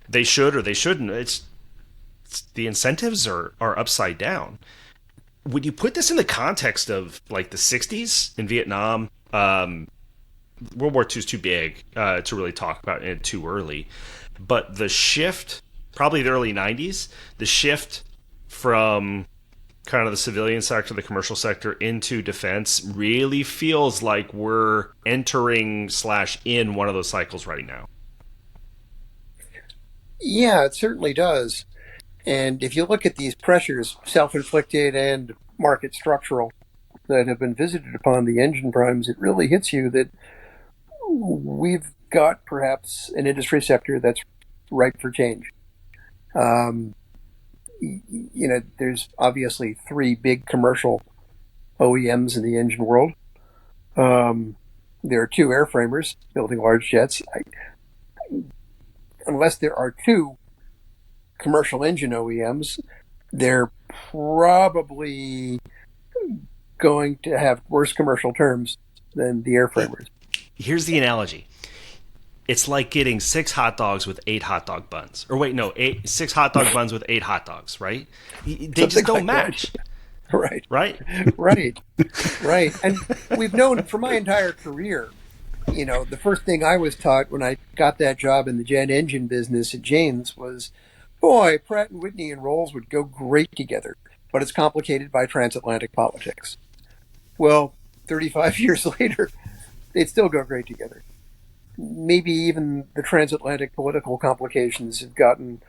they should or they shouldn't. It's the incentives are upside down. When you put this in the context of like the 60s in Vietnam, World War II is too big to really talk about it too early. But the shift, probably the early 90s, the shift from kind of the civilian sector, the commercial sector into defense really feels like we're entering / in one of those cycles right now. Yeah, it certainly does. And if you look at these pressures, self-inflicted and market structural, that have been visited upon the engine primes, it really hits you that we've got perhaps an industry sector that's ripe for change. Um, there's obviously three big commercial OEMs in the engine world. There are two airframers building large jets. Unless there are two commercial engine OEMs, they're probably going to have worse commercial terms than the airframers. Here's the analogy. It's like getting 6 hot dogs with 8 hot dog buns. Or wait, no, 6 hot dog buns with 8 hot dogs, right? They just don't match. Right. Right? Right. Right. And we've known for my entire career, the first thing I was taught when I got that job in the jet engine business at Jane's was, boy, Pratt and Whitney and Rolls would go great together, but it's complicated by transatlantic politics. Well, 35 years later, they'd still go great together. Maybe even the transatlantic political complications have gotten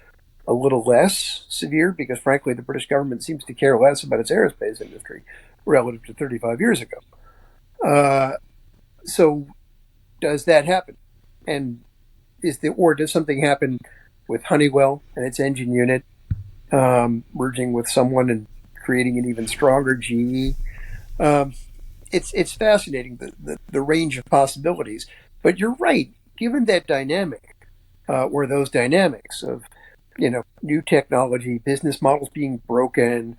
a little less severe because, frankly, the British government seems to care less about its aerospace industry relative to 35 years ago. So does that happen? And does something happen with Honeywell and its engine unit merging with someone and creating an even stronger GE? It's fascinating, the range of possibilities. But you're right, given that dynamic, or those dynamics of, new technology, business models being broken,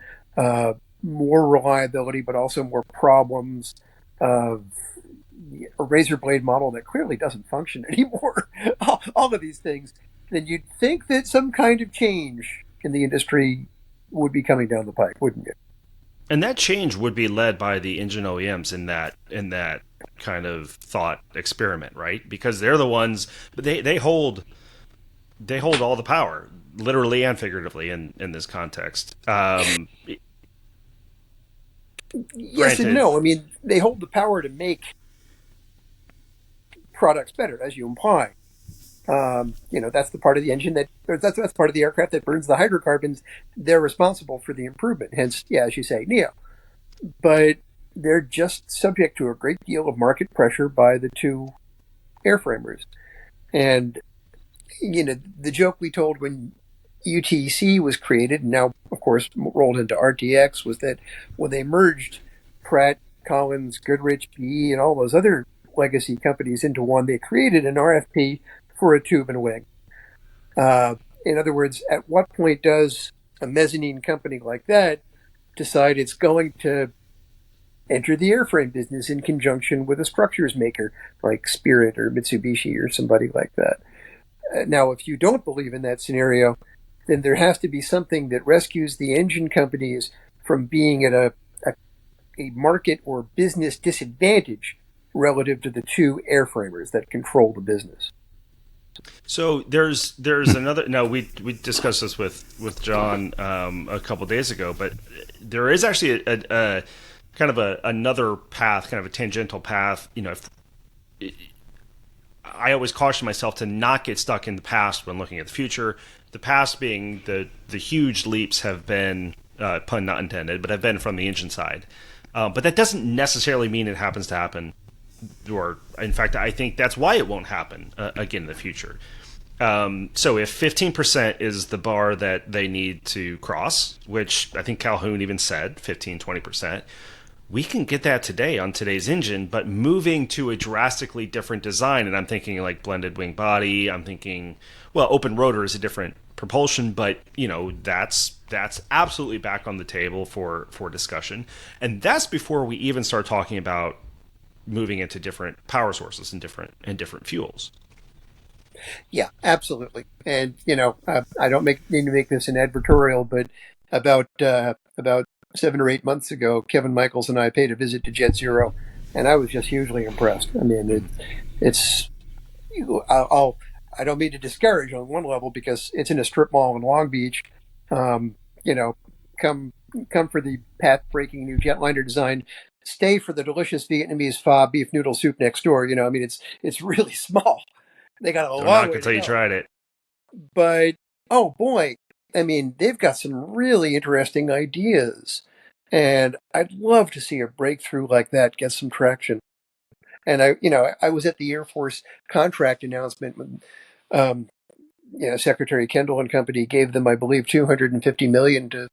more reliability, but also more problems, a razor blade model that clearly doesn't function anymore, all of these things, then you'd think that some kind of change in the industry would be coming down the pike, wouldn't you? And that change would be led by the engine OEMs in that kind of thought experiment, right? Because they're the ones, they hold all the power, literally and figuratively, in this context. Yes Granted, and no. I mean, they hold the power to make products better, as you imply. That's the part of the engine that's part of the aircraft that burns the hydrocarbons. They're responsible for the improvement. Hence, yeah, as you say, NEO. But they're just subject to a great deal of market pressure by the two airframers. And, the joke we told when UTC was created, and now, of course, rolled into RTX, was that when they merged Pratt, Collins, Goodrich, BE, and all those other legacy companies into one. They created an RFP for a tube and wing. In other words, at what point does a mezzanine company like that decide it's going to enter the airframe business in conjunction with a structures maker like Spirit or Mitsubishi or somebody like that? Now, if you don't believe in that scenario, then there has to be something that rescues the engine companies from being at a market or business disadvantage relative to the two airframers that control the business. So there's another. No, we discussed this with John a couple days ago, but there is actually a kind of another path, kind of a tangential path. If I always caution myself to not get stuck in the past when looking at the future. The past being the huge leaps have been, pun not intended, but have been from the engine side. But that doesn't necessarily mean it happens to happen, or in fact, I think that's why it won't happen again in the future. So if 15% is the bar that they need to cross, which I think Calhoun even said, 15-20%, we can get that today on today's engine, but moving to a drastically different design, and I'm thinking like blended wing body, I'm thinking, well, open rotor is a different propulsion, but that's absolutely back on the table for discussion. And that's before we even start talking about moving into different power sources and different fuels. Yeah, absolutely. And I don't need to make this an advertorial, but about 7 or 8 months ago, Kevin Michaels and I paid a visit to Jet Zero, and I was just hugely impressed. I mean, I don't mean to discourage on one level because it's in a strip mall in Long Beach. Come for the path-breaking new jetliner design. Stay for the delicious Vietnamese pho beef noodle soup next door. I mean, it's really small. They got a Don't long knock way until to you go. tried it. But oh boy, I mean, they've got some really interesting ideas, and I'd love to see a breakthrough like that get some traction. And I was at the Air Force contract announcement when, Secretary Kendall and company gave them, I believe, $250 million to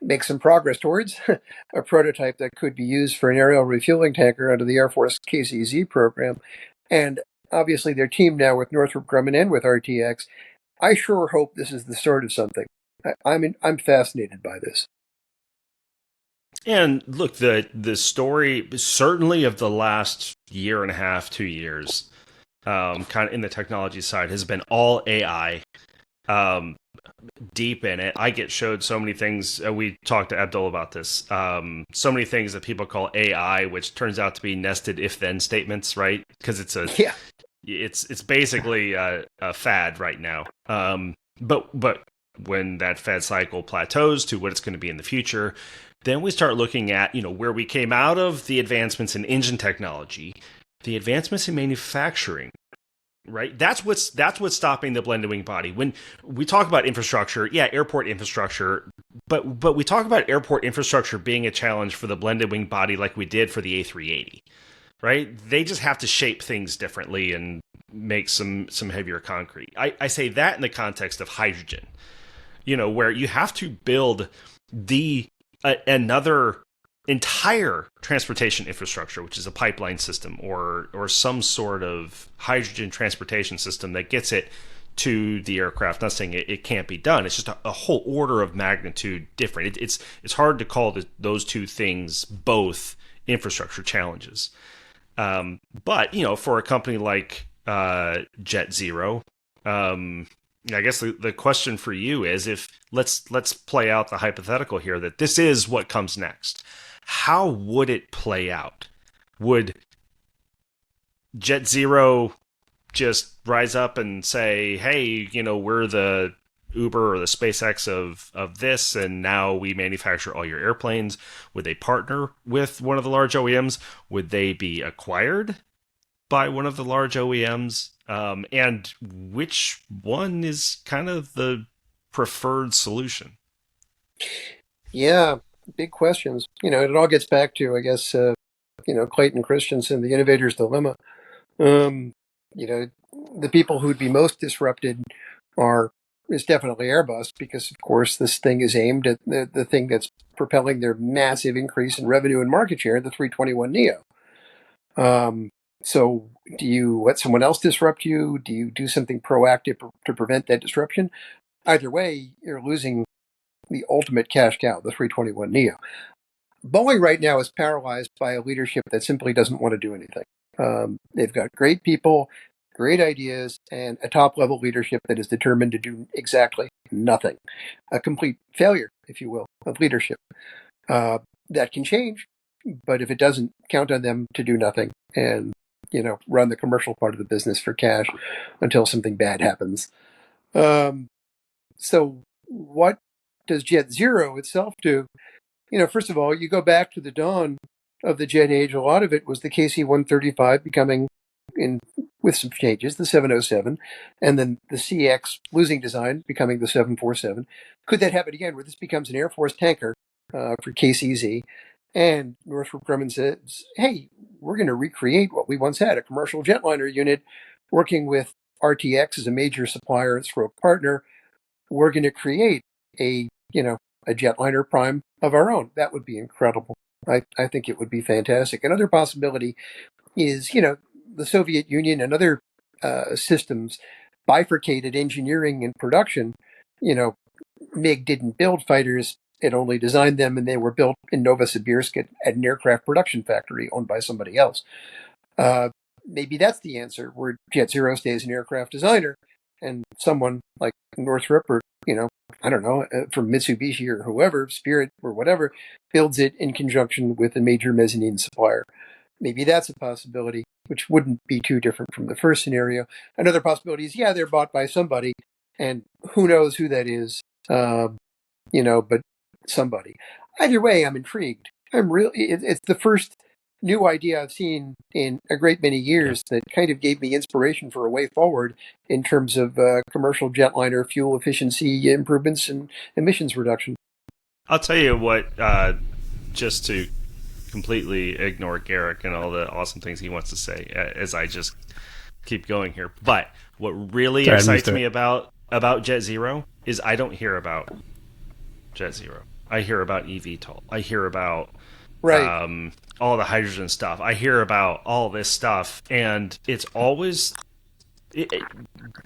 make some progress towards a prototype that could be used for an aerial refueling tanker under the Air Force KCZ program. And obviously, they're teamed now with Northrop Grumman and with RTX. I sure hope this is the start of something. I'm fascinated by this. And look, the story certainly of the last year and a half, 2 years, kind of in the technology side, has been all AI. Deep in it, I get showed so many things. We talked to Abdul about this. So many things that people call AI, which turns out to be nested if-then statements, right? Because Yeah. it's basically a fad right now. But when that fad cycle plateaus to what it's going to be in the future, then we start looking at where we came out of the advancements in engine technology, the advancements in manufacturing. Right, that's what's stopping the blended wing body. When we talk about infrastructure, yeah, airport infrastructure, but we talk about airport infrastructure being a challenge for the blended wing body, like we did for the A380. Right, they just have to shape things differently and make some heavier concrete. I say that in the context of hydrogen, where you have to build another entire transportation infrastructure, which is a pipeline system or some sort of hydrogen transportation system that gets it to the aircraft. Not saying it can't be done. It's just a whole order of magnitude different. It's hard to call those two things both infrastructure challenges. But for a company like Jet Zero, I guess the question for you is, if let's play out the hypothetical here that this is what comes next. How would it play out? Would Jet Zero just rise up and say, hey, we're the Uber or the SpaceX of this, and now we manufacture all your airplanes? Would they partner with one of the large OEMs? Would they be acquired by one of the large OEMs? And which one is kind of the preferred solution? Yeah, big questions. It all gets back to, I guess, Clayton Christensen, the innovator's dilemma. The people who'd be most disrupted is definitely Airbus, because, of course, this thing is aimed at the thing that's propelling their massive increase in revenue and market share, the 321neo. So do you let someone else disrupt you? Do you do something proactive to prevent that disruption? Either way, you're losing the ultimate cash cow, the 321 Neo. Boeing right now is paralyzed by a leadership that simply doesn't want to do anything. They've got great people, great ideas, and a top level leadership that is determined to do exactly nothing. A complete failure, if you will, of leadership. That can change, but if it doesn't, count on them to do nothing and run the commercial part of the business for cash until something bad happens. So what does Jet Zero itself do? First of all, you go back to the dawn of the jet age. A lot of it was the KC-135 becoming, with some changes, the 707, and then the CX losing design, becoming the 747. Could that happen again, where this becomes an Air Force tanker for KCZ? And Northrop Grumman says, hey, we're going to recreate what we once had, a commercial jetliner unit working with RTX as a major supplier and stroke partner. We're going to create a jetliner prime of our own. That would be incredible. I think it would be fantastic. Another possibility is, the Soviet Union and other systems bifurcated engineering and production. MiG didn't build fighters. It only designed them, and they were built in Novosibirsk at an aircraft production factory owned by somebody else. Maybe that's the answer, where Jet Zero stays an aircraft designer, and someone like Northrop or, I don't know, from Mitsubishi or whoever, Spirit or whatever, builds it in conjunction with a major mezzanine supplier. Maybe that's a possibility, which wouldn't be too different from the first scenario. Another possibility is, they're bought by somebody, and who knows who that is, but somebody. Either way, I'm intrigued. It's the first new idea I've seen in a great many years that kind of gave me inspiration for a way forward in terms of commercial jetliner fuel efficiency improvements and emissions reduction. I'll tell you what, just to completely ignore Garrick and all the awesome things he wants to say as I just keep going here. But what really excites me about Jet Zero is I don't hear about Jet Zero. I hear about eVTOL. I hear about all the hydrogen stuff. I hear about all this stuff, and it's always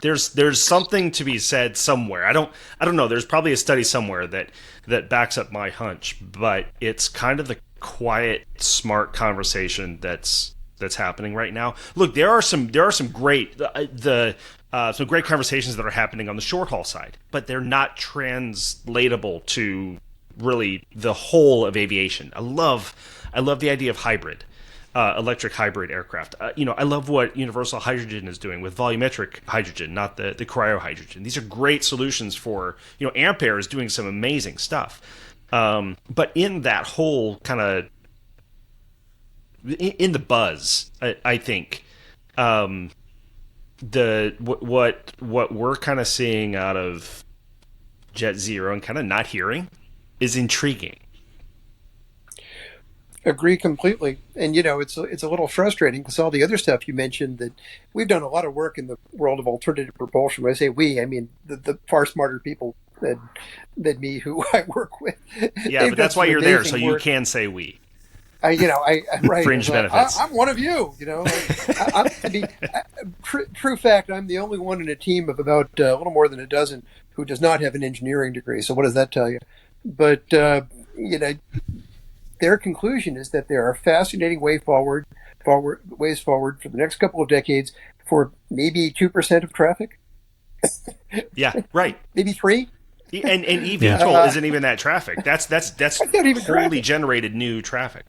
there's something to be said somewhere. I don't know. There's probably a study somewhere that backs up my hunch, but it's kind of the quiet, smart conversation that's happening right now. Look, there are some great some great conversations that are happening on the short haul side, but they're not translatable to really the whole of aviation. I love the idea of hybrid. Electric hybrid aircraft. I love what Universal Hydrogen is doing with volumetric hydrogen, not the cryo hydrogen. These are great solutions for, Ampere is doing some amazing stuff. But in that whole kind of, in the buzz, I think, what we're kind of seeing out of Jet Zero and kind of not hearing is intriguing. Agree completely. And, it's a little frustrating because all the other stuff you mentioned, that we've done a lot of work in the world of alternative propulsion. When I say we, I mean the far smarter people than me who I work with. Yeah, but that's why you're there, so you can say we. Right. Fringe benefits. I'm one of you, true fact, I'm the only one in a team of about a little more than a dozen who does not have an engineering degree. So what does that tell you? But, their conclusion is that there are fascinating ways forward for the next couple of decades for maybe 2% of traffic. Yeah, right. Maybe 3%. And eVTOL isn't even that traffic. That's not even wholly generated new traffic.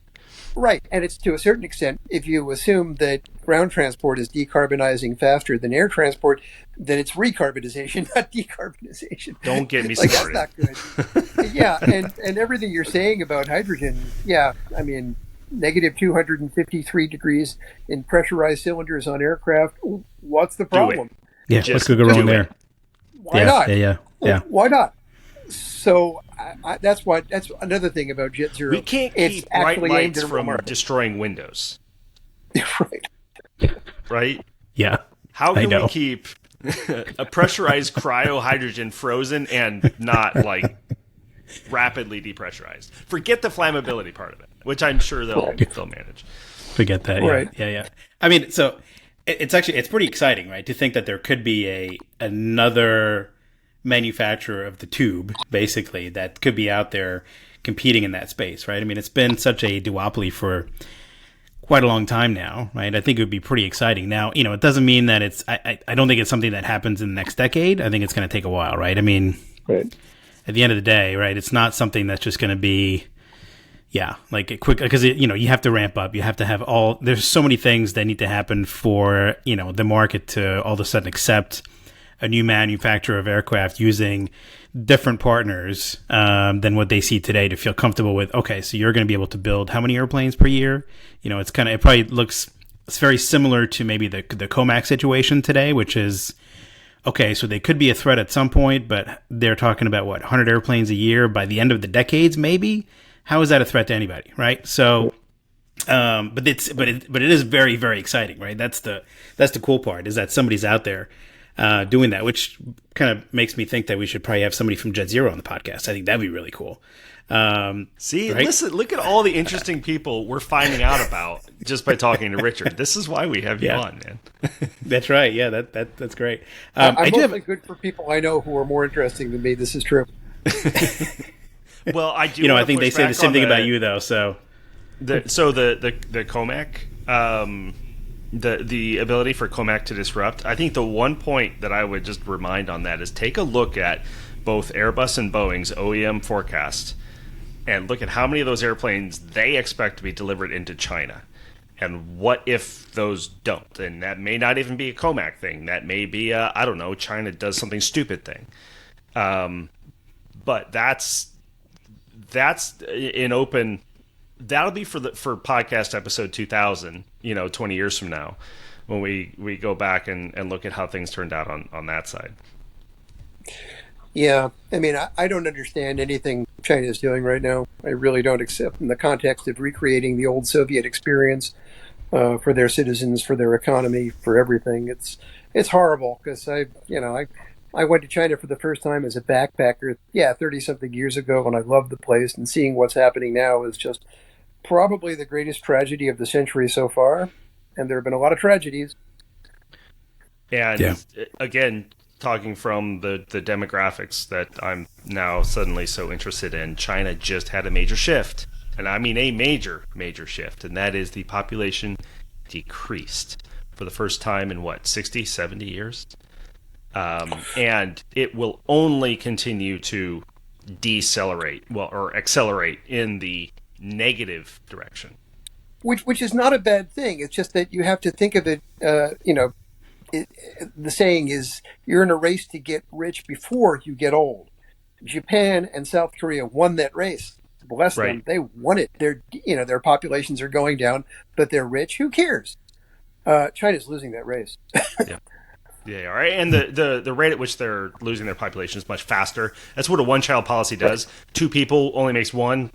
Right, and it's to a certain extent, if you assume that ground transport is decarbonizing faster than air transport, then it's recarbonization, not decarbonization. Don't get me started. That's not good. Yeah, and everything you're saying about hydrogen, I mean, negative 253 degrees in pressurized cylinders on aircraft, what's the problem? Yeah, what could go wrong there? Why not? Yeah. Why not? So that's another thing about Jet Zero. We can't keep bright lights from destroying windows. Right. Right? Yeah. How can we keep a pressurized cryo hydrogen frozen and not rapidly depressurized? Forget the flammability part of it, which I'm sure they'll manage. Forget that. Right. Yeah. I mean, so it's pretty exciting, right? To think that there could be another manufacturer of the tube, basically, that could be out there competing in that space, right? I mean, it's been such a duopoly for quite a long time now, right? I think it would be pretty exciting. Now, it doesn't mean that I don't think it's something that happens in the next decade. I think it's going to take a while, right? I mean, Right. at the end of the day, right, it's not something that's just going to be, like a quick, because, you have to ramp up. You have to have there's so many things that need to happen for, the market to all of a sudden accept a new manufacturer of aircraft using different partners than what they see today to feel comfortable with. Okay, so you're going to be able to build how many airplanes per year? It's it's very similar to maybe the Comac situation today, which is, okay, so they could be a threat at some point, but they're talking about 100 airplanes a year by the end of the decades, maybe. How is that a threat to anybody, right? So, but it is very, very exciting, right? That's the cool part, is that somebody's out there doing that, which kind of makes me think that we should probably have somebody from Jet Zero on the podcast. I think that'd be really cool. See, right? Listen, look at all the interesting people we're finding out about just by talking to Richard. This is why we have you on, man. That's right. Yeah, that's great. I'm mostly good for people I know who are more interesting than me. This is true. Well, I do. I think they say the same thing about you, though. So, the Comac, the ability for Comac to disrupt. I think the one point that I would just remind on that is take a look at both Airbus and Boeing's OEM forecast, and look at how many of those airplanes they expect to be delivered into China. And what if those don't? And that may not even be a Comac thing. That may be I don't know, China does something stupid thing. But that's an open. That'll be for podcast episode 2000. 20 years from now, when we go back and look at how things turned out on that side. Yeah, I mean, I don't understand anything China is doing right now. I really don't, except in the context of recreating the old Soviet experience for their citizens, for their economy, for everything. It's horrible because I went to China for the first time as a backpacker, 30-something years ago, and I loved the place. And seeing what's happening now is just probably the greatest tragedy of the century so far. And there have been a lot of tragedies. And again, talking from the demographics that I'm now suddenly so interested in, China just had a major shift. And I mean a major, major shift. And that is the population decreased for the first time in 60, 70 years? And it will only continue to decelerate, or accelerate in the negative direction. Which is not a bad thing. It's just that you have to think of it, the saying is, you're in a race to get rich before you get old. Japan and South Korea won that race. Bless them. They won it. Their populations are going down, but they're rich. Who cares? China's losing that race. Yeah, all right. And the rate at which they're losing their population is much faster. That's what a one-child policy does. Right. 2 people only makes 1.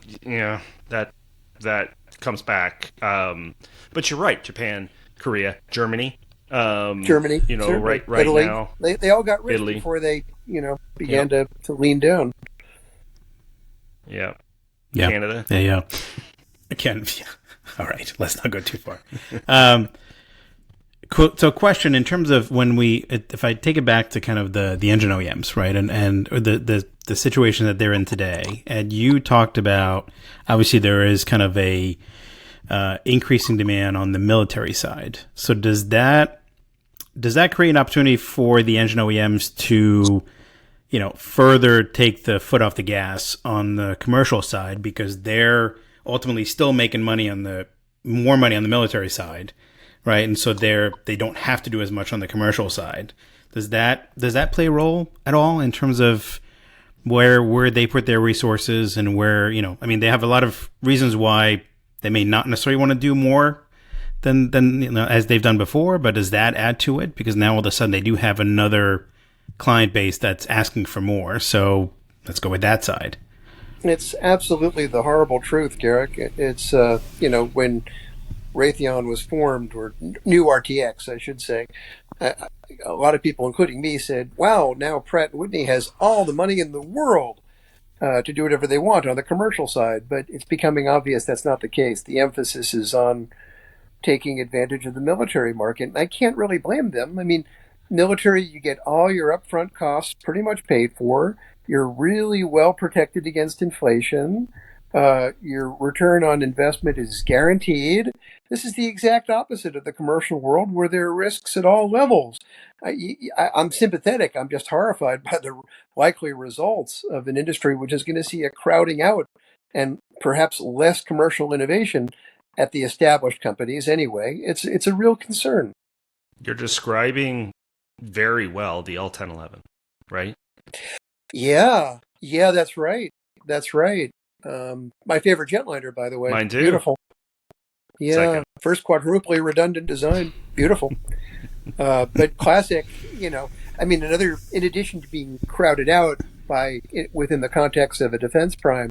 That comes back. But you're right. Japan, Korea, Germany. Germany, right Italy. now. They all got rich Italy. before they, began to lean down. Yeah. Canada. Yeah. Again, all right. Let's not go too far. So, question in terms of if I take it back to kind of the engine OEMs, right, and the situation that they're in today, and you talked about, obviously there is kind of a increasing demand on the military side. So does that create an opportunity for the engine OEMs to, further take the foot off the gas on the commercial side, because they're ultimately still making more money on the military side, right? And so they don't have to do as much on the commercial side. Does that play a role at all in terms of where they put their resources and where, they have a lot of reasons why they may not necessarily want to do more than as they've done before, but does that add to it? Because now all of a sudden they do have another client base that's asking for more. So let's go with that side. It's absolutely the horrible truth, Garrick. It's, when Raytheon was formed, or new RTX, I should say, a lot of people, including me, said, wow, now Pratt & Whitney has all the money in the world to do whatever they want on the commercial side. But it's becoming obvious that's not the case. The emphasis is on taking advantage of the military market. And I can't really blame them. I mean, military, you get all your upfront costs pretty much paid for. You're really well protected against inflation. Your return on investment is guaranteed. This is the exact opposite of the commercial world where there are risks at all levels. I'm sympathetic. I'm just horrified by the likely results of an industry which is going to see a crowding out and perhaps less commercial innovation at the established companies anyway. It's a real concern. You're describing very well the L-1011, right? Yeah, that's right. That's right. My favorite jetliner, by the way. Mine too. Beautiful. Yeah, Second. first quadruply redundant design. Beautiful. But classic, I mean, in addition to being crowded out within the context of a defense prime,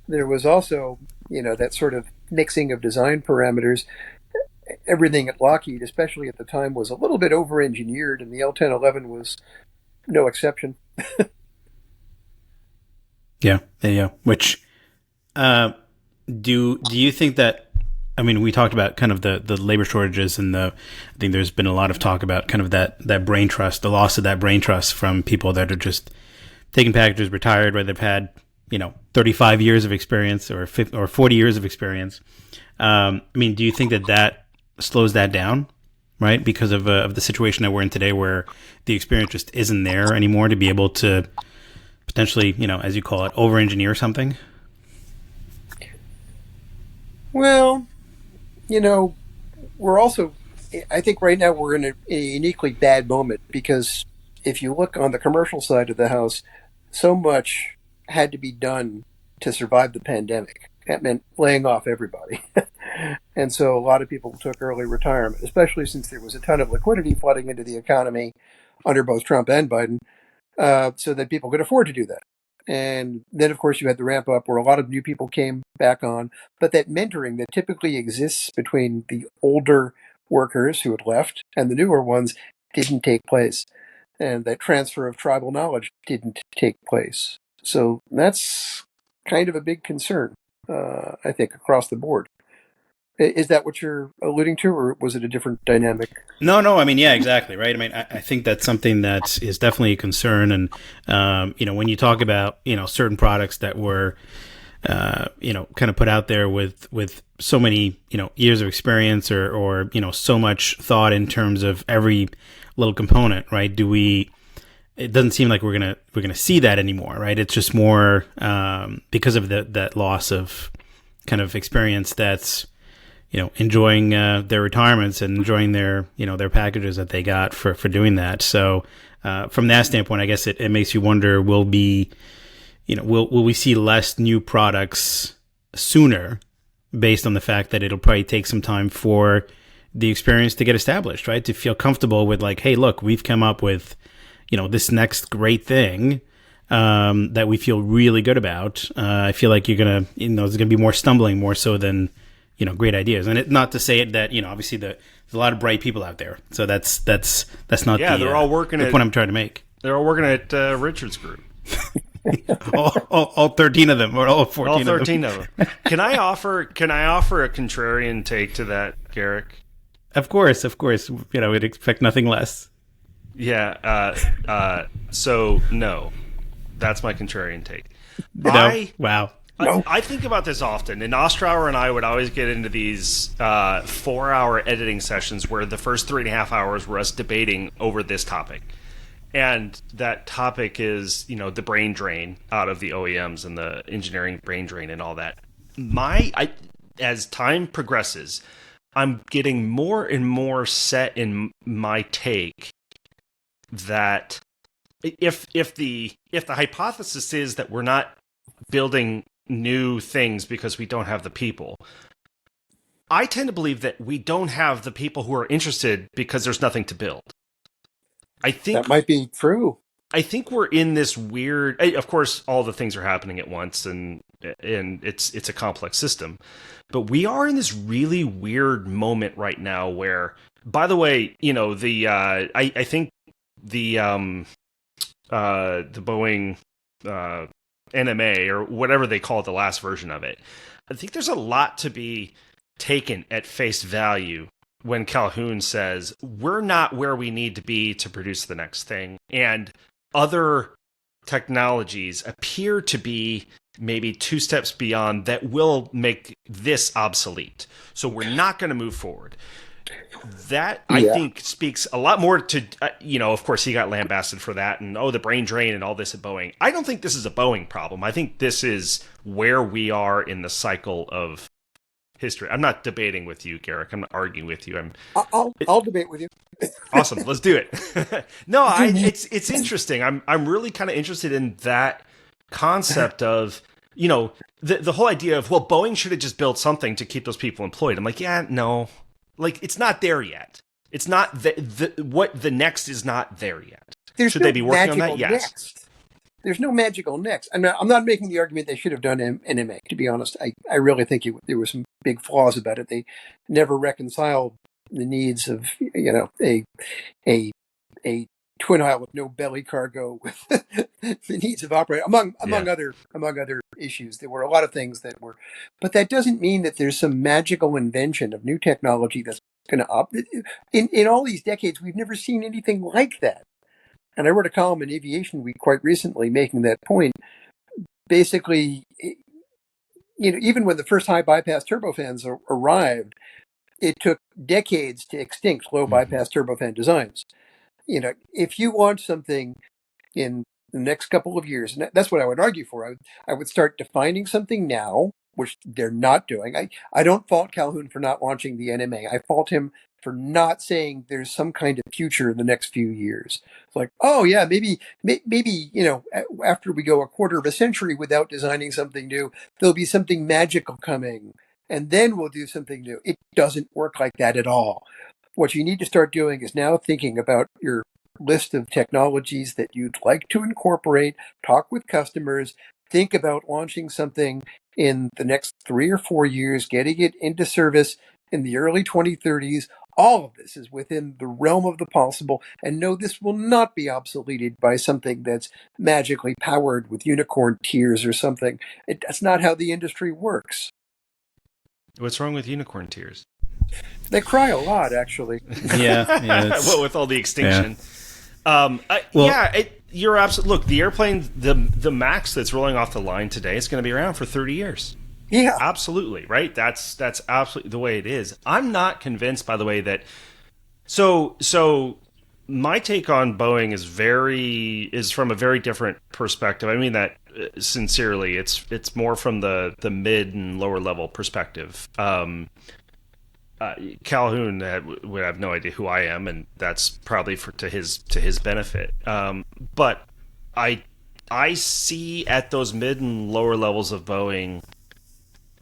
there was also, that sort of mixing of design parameters. Everything at Lockheed, especially at the time, was a little bit over-engineered, and the L-1011 was no exception. Yeah. Which do you think that? I mean, we talked about kind of the labor shortages, and I think there's been a lot of talk about kind of that brain trust, the loss of that brain trust from people that are just taking packages, retired, where they've had 35 years of experience or 40 years of experience. I mean, do you think that slows that down, right? Because of the situation that we're in today, where the experience just isn't there anymore to be able to potentially, as you call it, over-engineer something? Well, we're also, I think right now we're in a uniquely bad moment, because if you look on the commercial side of the house, so much had to be done to survive the pandemic. That meant laying off everybody. And so a lot of people took early retirement, especially since there was a ton of liquidity flooding into the economy under both Trump and Biden, so that people could afford to do that. And then, of course, you had the ramp up where a lot of new people came back on. But that mentoring that typically exists between the older workers who had left and the newer ones didn't take place. And that transfer of tribal knowledge didn't take place. So that's kind of a big concern, I think, across the board. Is that what you're alluding to, or was it a different dynamic? No. I mean, yeah, exactly. Right. I mean, I think that's something that is definitely a concern. And, when you talk about, certain products that were, kind of put out there with so many, years of experience or, so much thought in terms of every little component, right? It doesn't seem like we're going to see that anymore, right? It's just more, because of that loss of kind of experience that's, enjoying their retirements and enjoying their packages that they got for doing that. So from that standpoint, I guess it makes you wonder: will we see less new products sooner, based on the fact that it'll probably take some time for the experience to get established, right? To feel comfortable with, like, hey, look, we've come up with this next great thing that we feel really good about. I feel like you're gonna, there's gonna be more stumbling, more so than great ideas. And not to say that, obviously there's a lot of bright people out there. So that's not they're all working the point I'm trying to make. They're all working at Richard's group. all 13 of them, or all 14 all 13 of them. Can I offer a contrarian take to that, Garrick? Of course. We'd expect nothing less. Yeah. So no, that's my contrarian take. No? Wow. I think about this often, and Ostrauer and I would always get into these 4-hour editing sessions where the first 3.5 hours were us debating over this topic. And that topic is, the brain drain out of the OEMs and the engineering brain drain and all that. As time progresses, I'm getting more and more set in my take that if the hypothesis is that we're not building new things because we don't have the people, I tend to believe that we don't have the people who are interested because there's nothing to build. I think that might be true. I think we're in this weird, of course, all the things are happening at once, and it's a complex system, but we are in this really weird moment right now where, by the way, I think the Boeing NMA, or whatever they call it, the last version of it, I think there's a lot to be taken at face value when Calhoun says, we're not where we need to be to produce the next thing. And other technologies appear to be maybe 2 steps beyond that will make this obsolete. So we're not going to move forward. That, I think, speaks a lot more to, of course, he got lambasted for that and, the brain drain and all this at Boeing. I don't think this is a Boeing problem. I think this is where we are in the cycle of history. I'm not debating with you, Garrick. I'm not arguing with you. I'll debate with you. Awesome. Let's do it. No, it's interesting. I'm really kind of interested in that concept of, the whole idea of, Boeing should have just built something to keep those people employed. I'm like, yeah, no. Like, it's not there yet. It's not what the next is not there yet. Should they be working on that? Yes. Next. There's no magical next. I'm not making the argument they should have done NMA, to be honest. I really think there were some big flaws about it. They never reconciled the needs of, a twin aisle with no belly cargo with the needs of operating among other issues. There were a lot of things but that doesn't mean that there's some magical invention of new technology that's going to in all these decades. We've never seen anything like that. And I wrote a column in Aviation Week quite recently making that point. Basically, even when the first high bypass turbofans arrived, it took decades to extinct low bypass turbofan designs. If you want something in the next couple of years, and that's what I would argue for, I would start defining something now, which they're not doing. I don't fault Calhoun for not launching the NMA. I fault him for not saying there's some kind of future in the next few years. It's like, oh yeah, maybe, after we go a quarter of a century without designing something new, there'll be something magical coming, and then we'll do something new. It doesn't work like that at all. What you need to start doing is now thinking about your list of technologies that you'd like to incorporate, talk with customers, think about launching something in the next 3 or 4 years, getting it into service in the early 2030s. All of this is within the realm of the possible. And no, this will not be obsoleted by something that's magically powered with unicorn tears or something. That's not how the industry works. What's wrong with unicorn tears? They cry a lot, actually. Yeah. Well, with all the extinction. Yeah. You're absolutely. Look, the airplane, the Max that's rolling off the line today is going to be around for 30 years. Yeah, absolutely. Right. That's absolutely the way it is. I'm not convinced, by the way, that. So my take on Boeing is from a very different perspective. I mean that sincerely. It's more from the mid and lower level perspective. Calhoun would have no idea who I am, and that's probably to his benefit. But I see at those mid and lower levels of Boeing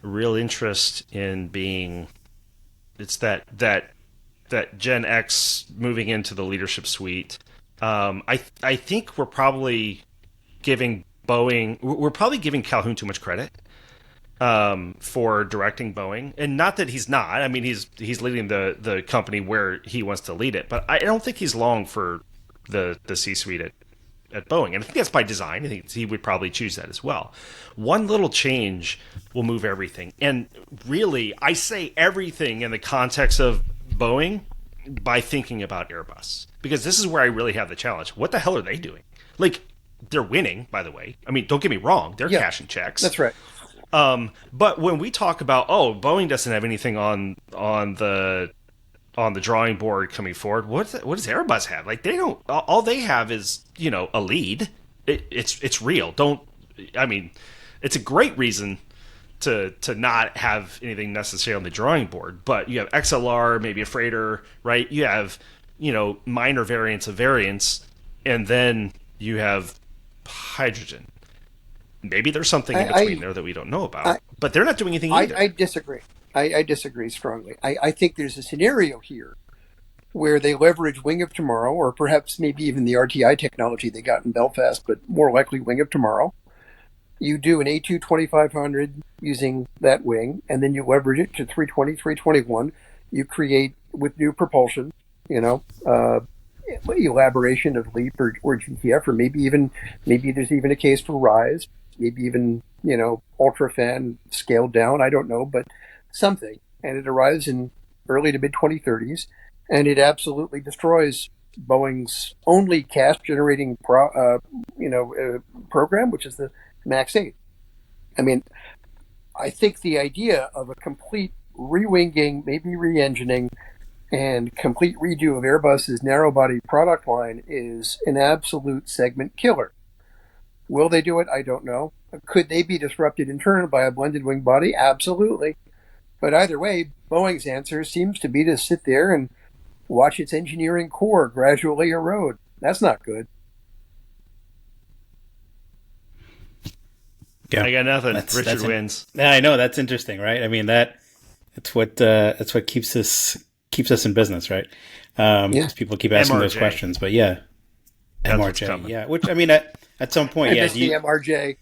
real interest in being. It's that Gen X moving into the leadership suite. I think we're probably giving Calhoun too much credit. For directing Boeing, and not that he's not. I mean, he's leading the company where he wants to lead it, but I don't think he's long for the C-suite at Boeing, and I think that's by design. I think he would probably choose that as well. One little change will move everything, and really, I say everything in the context of Boeing by thinking about Airbus, because this is where I really have the challenge. What the hell are they doing? Like, they're winning, by the way. I mean, don't get me wrong; they're cashing checks. That's right. But when we talk about, Boeing doesn't have anything on the drawing board coming forward, what does Airbus have? Like, they don't. All they have is a lead. It's real. It's a great reason to not have anything necessarily on the drawing board. But you have XLR, maybe a freighter, right? You have minor variants of variants, and then you have hydrogen. Maybe there's something in between there that we don't know about. But they're not doing anything either. I disagree. I disagree strongly. I think there's a scenario here where they leverage Wing of Tomorrow, or perhaps maybe even the RTI technology they got in Belfast, but more likely Wing of Tomorrow. You do an A2-2500 using that wing, and then you leverage it to 320, 321. You create, with new propulsion, elaboration of LEAP or GTF, or maybe there's even a case for Rise. Maybe even, ultrafan scaled down. I don't know, but something. and it arrives in early to mid 2030s, and it absolutely destroys Boeing's only cash generating program, which is the Max 8. I mean, I think the idea of a complete re-winging, maybe re-engineing, and complete redo of Airbus's narrow-body product line is an absolute segment killer. Will they do it? I don't know. Could they be disrupted in turn by a blended wing body? Absolutely. But either way, Boeing's answer seems to be to sit there and watch its engineering core gradually erode. That's not good. Yeah. I got nothing. Richard wins. Yeah, I know, that's interesting, right? I mean, that's what keeps us in business, right? Because people keep asking those questions. But yeah, MRJ, yeah. Which, I mean, at some point, yeah. The MRJ.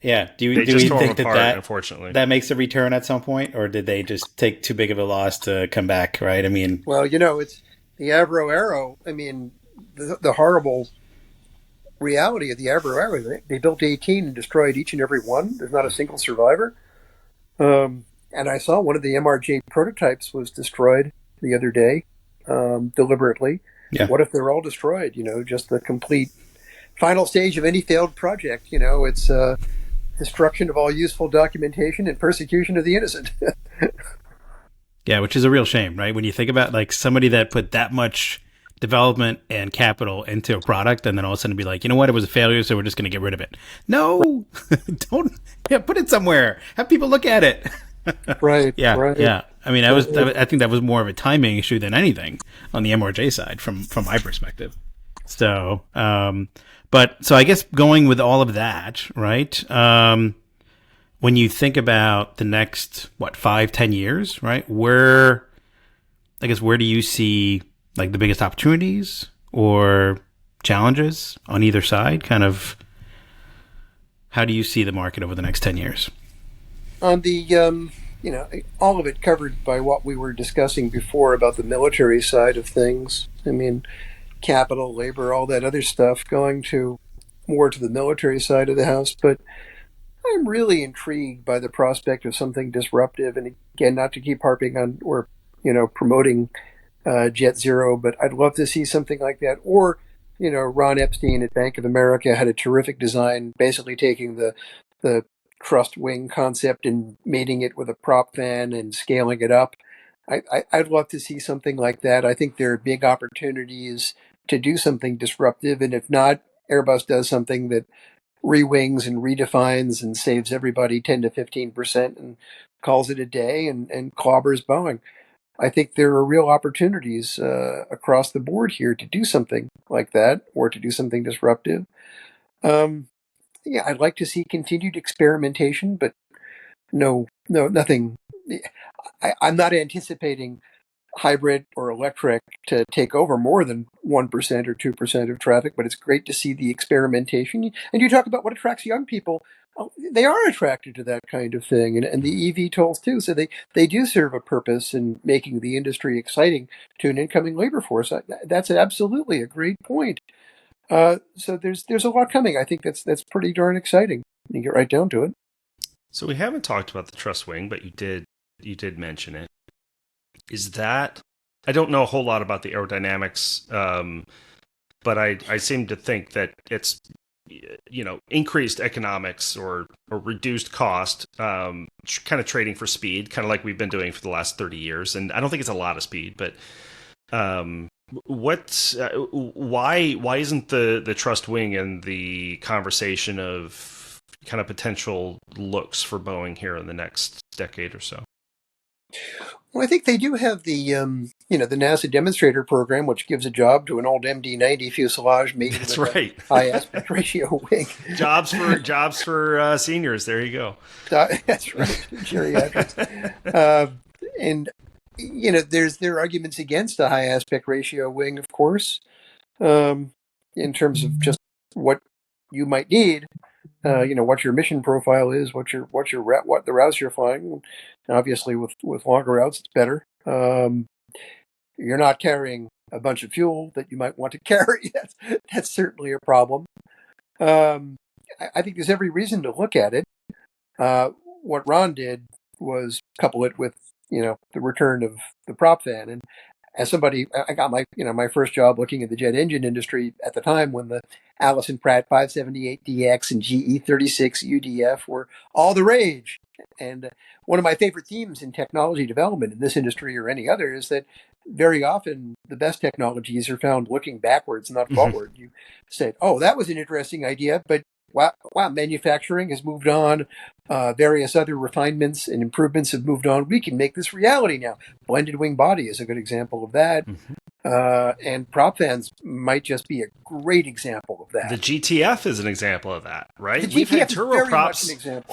Yeah. Do we think that unfortunately that makes a return at some point, or did they just take too big of a loss to come back? Right. I mean, well, it's the Avro Aero. I mean, the horrible reality of the Avro Aero. They built 18 and destroyed each and every one. There's not a single survivor. And I saw one of the MRJ prototypes was destroyed the other day, deliberately. Yeah. What if they're all destroyed? Just the complete final stage of any failed project. It's destruction of all useful documentation and persecution of the innocent. Yeah, which is a real shame, right? When you think about like somebody that put that much development and capital into a product and then all of a sudden be like, you know what, it was a failure, so we're just going to get rid of it. No, don't. Yeah, put it somewhere. Have people look at it. Right. Yeah. Right. Yeah. I mean, I think that was more of a timing issue than anything on the MRJ side from my perspective. So, so I guess going with all of that, right? When you think about the next, 5-10 years, right? Where do you see like the biggest opportunities or challenges on either side? Kind of, how do you see the market over the next 10 years? On the, all of it covered by what we were discussing before about the military side of things. I mean, capital, labor, all that other stuff going to more to the military side of the house. But I'm really intrigued by the prospect of something disruptive. And again, not to keep harping on or, promoting Jet Zero, but I'd love to see something like that. Or, Ron Epstein at Bank of America had a terrific design, basically taking the trussed wing concept and mating it with a prop fan and scaling it up. I'd love to see something like that. I think there are big opportunities to do something disruptive. And if not, Airbus does something that re-wings and redefines and saves everybody 10 to 15% and calls it a day and clobbers Boeing. I think there are real opportunities across the board here to do something like that or to do something disruptive. I'd like to see continued experimentation, but nothing. I'm not anticipating hybrid or electric to take over more than 1% or 2% of traffic, but it's great to see the experimentation. And you talk about what attracts young people. Oh, they are attracted to that kind of thing, and the eVTOLs too. So they do serve a purpose in making the industry exciting to an incoming labor force. That's absolutely a great point. So there's a lot coming. I think that's pretty darn exciting. You get right down to it. So we haven't talked about the truss wing, but you did mention it. Is that, I don't know a whole lot about the aerodynamics, but I seem to think that it's increased economics or reduced cost, kind of trading for speed, kind of like we've been doing for the last 30 years. And I don't think it's a lot of speed, but why isn't the trussed wing in the conversation of kind of potential looks for Boeing here in the next decade or so? Well, I think they do have the the NASA demonstrator program, which gives a job to an old MD-90 fuselage mated with a high aspect ratio wing. Jobs for seniors. There you go. That's right, geriatrics. And there are arguments against a high aspect ratio wing, of course, in terms of just what you might need. What your mission profile is, what the routes you're flying. Obviously, with longer routes, it's better. You're not carrying a bunch of fuel that you might want to carry. That's certainly a problem. I think there's every reason to look at it. What Ron did was couple it with the return of the prop fan. And as somebody, I got my first job looking at the jet engine industry at the time when the Allison Pratt 578DX and GE 36 UDF were all the rage. And one of my favorite themes in technology development in this industry or any other is that very often the best technologies are found looking backwards, not forward. You said, "Oh, that was an interesting idea, but wow, manufacturing has moved on. Various other refinements and improvements have moved on. We can make this reality now." Blended wing body is a good example of that. And prop fans might just be a great example of that. The GTF is an example of that, right? The We've had GTF is very much turboprops an example.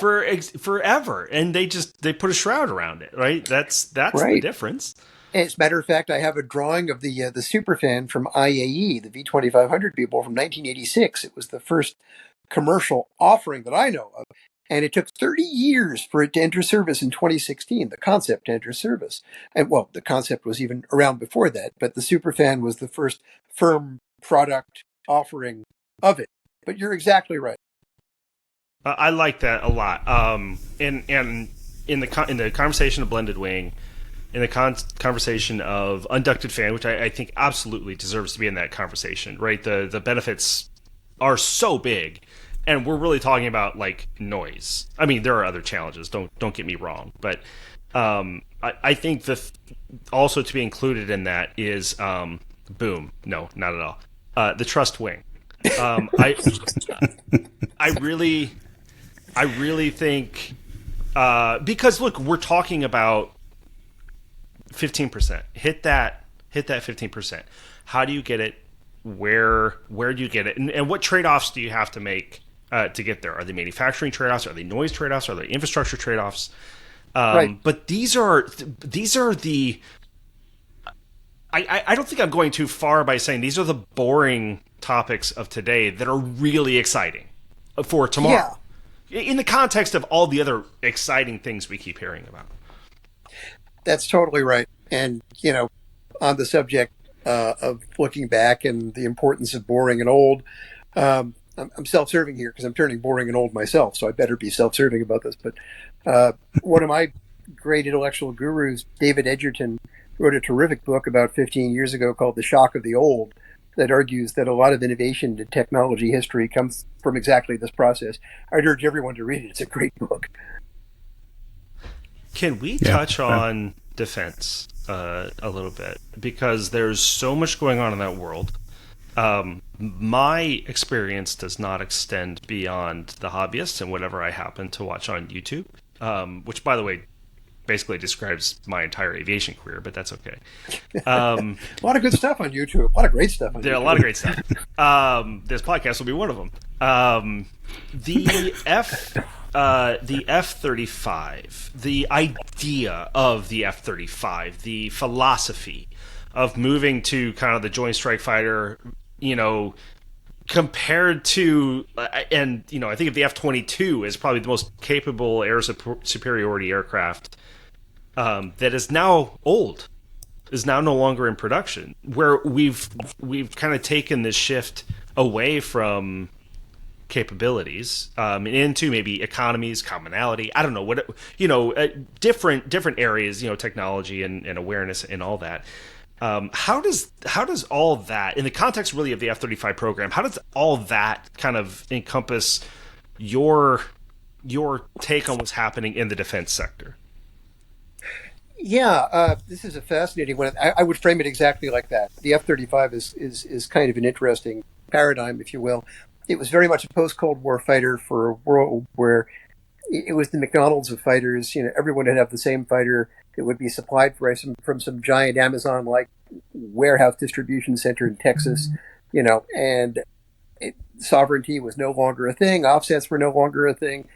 forever, and they put a shroud around it, right? That's Right. the difference. As a matter of fact, I have a drawing of the superfan from IAE, the V2500 people from 1986. It was the first commercial offering that I know of. And it took 30 years for it to enter service in 2016, the concept to enter service. And well, the concept was even around before that, but the superfan was the first firm product offering of it. But you're exactly right. I like that a lot. And in the conversation of blended wing, in the conversation of unducted fan, which I think absolutely deserves to be in that conversation, right? The benefits are so big, and we're really talking about like noise. I mean, there are other challenges. Don't get me wrong, but I think also to be included in that is boom. No, not at all. The trussed wing. I really think because look, we're talking about 15%. Hit that 15%. How do you get it? Where do you get it? And what trade-offs do you have to make to get there? Are they manufacturing trade-offs? Are they noise trade-offs? Are they infrastructure trade-offs? Right. But these are the. I don't think I'm going too far by saying these are the boring topics of today that are really exciting for tomorrow. Yeah. In the context of all the other exciting things we keep hearing about. That's totally right. And, on the subject of looking back and the importance of boring and old, I'm self-serving here because I'm turning boring and old myself, so I better be self-serving about this. But one of my great intellectual gurus, David Edgerton, wrote a terrific book about 15 years ago called The Shock of the Old that argues that a lot of innovation in technology history comes from exactly this process. I'd urge everyone to read it. It's a great book. Can we touch on defense a little bit? Because there's so much going on in that world. My experience does not extend beyond the hobbyists and whatever I happen to watch on YouTube, which, by the way, basically describes my entire aviation career, but that's okay. A lot of good stuff on YouTube. A lot of great stuff on YouTube. There are a lot of great stuff. This podcast will be one of them. The F-35, the idea of the F-35, the philosophy of moving to kind of the Joint Strike Fighter, compared to, and I think of the F-22 as probably the most capable air superiority aircraft that is now old, is now no longer in production, where we've kind of taken this shift away from capabilities into maybe economies, commonality. I don't know what different areas, technology and awareness and all that. How does all that, in the context really of the F-35 program, how does all that kind of encompass your take on what's happening in the defense sector? Yeah, this is a fascinating one. I would frame it exactly like that. The F-35 is kind of an interesting paradigm, if you will. It was very much a post-Cold War fighter for a world where it was the McDonald's of fighters. Everyone would have the same fighter. It would be supplied from some giant Amazon-like warehouse distribution center in Texas, and sovereignty was no longer a thing. Offsets were no longer a thing.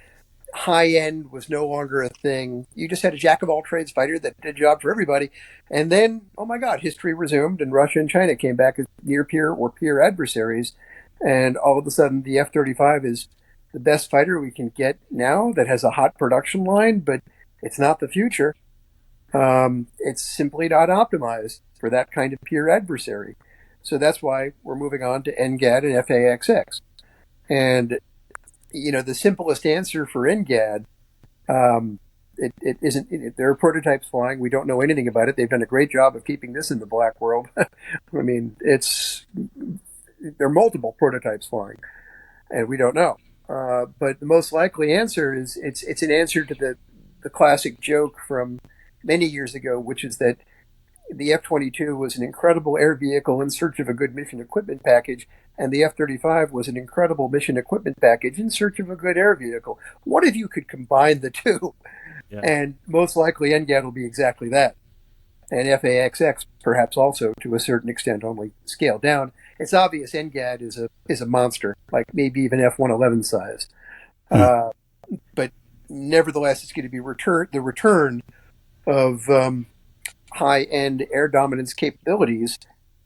High end was no longer a thing. You just had a jack of all trades fighter that did a job for everybody. And then, oh my God, history resumed and Russia and China came back as near peer or peer adversaries. And all of a sudden the F-35 is the best fighter we can get now that has a hot production line, but it's not the future. It's simply not optimized for that kind of peer adversary. So that's why we're moving on to NGAD and FAXX. And the simplest answer for NGAD, it isn't. There are prototypes flying. We don't know anything about it. They've done a great job of keeping this in the black world. I mean, there are multiple prototypes flying, and we don't know. But the most likely answer is it's an answer to the classic joke from many years ago, which is that the F-22 was an incredible air vehicle in search of a good mission equipment package, and the F-35 was an incredible mission equipment package in search of a good air vehicle. What if you could combine the two? Yeah. And most likely NGAD will be exactly that. And FAXX perhaps also to a certain extent, only scaled down. It's obvious NGAD is a monster, like maybe even F-111 size. But nevertheless, it's going to be the return of high-end air dominance capabilities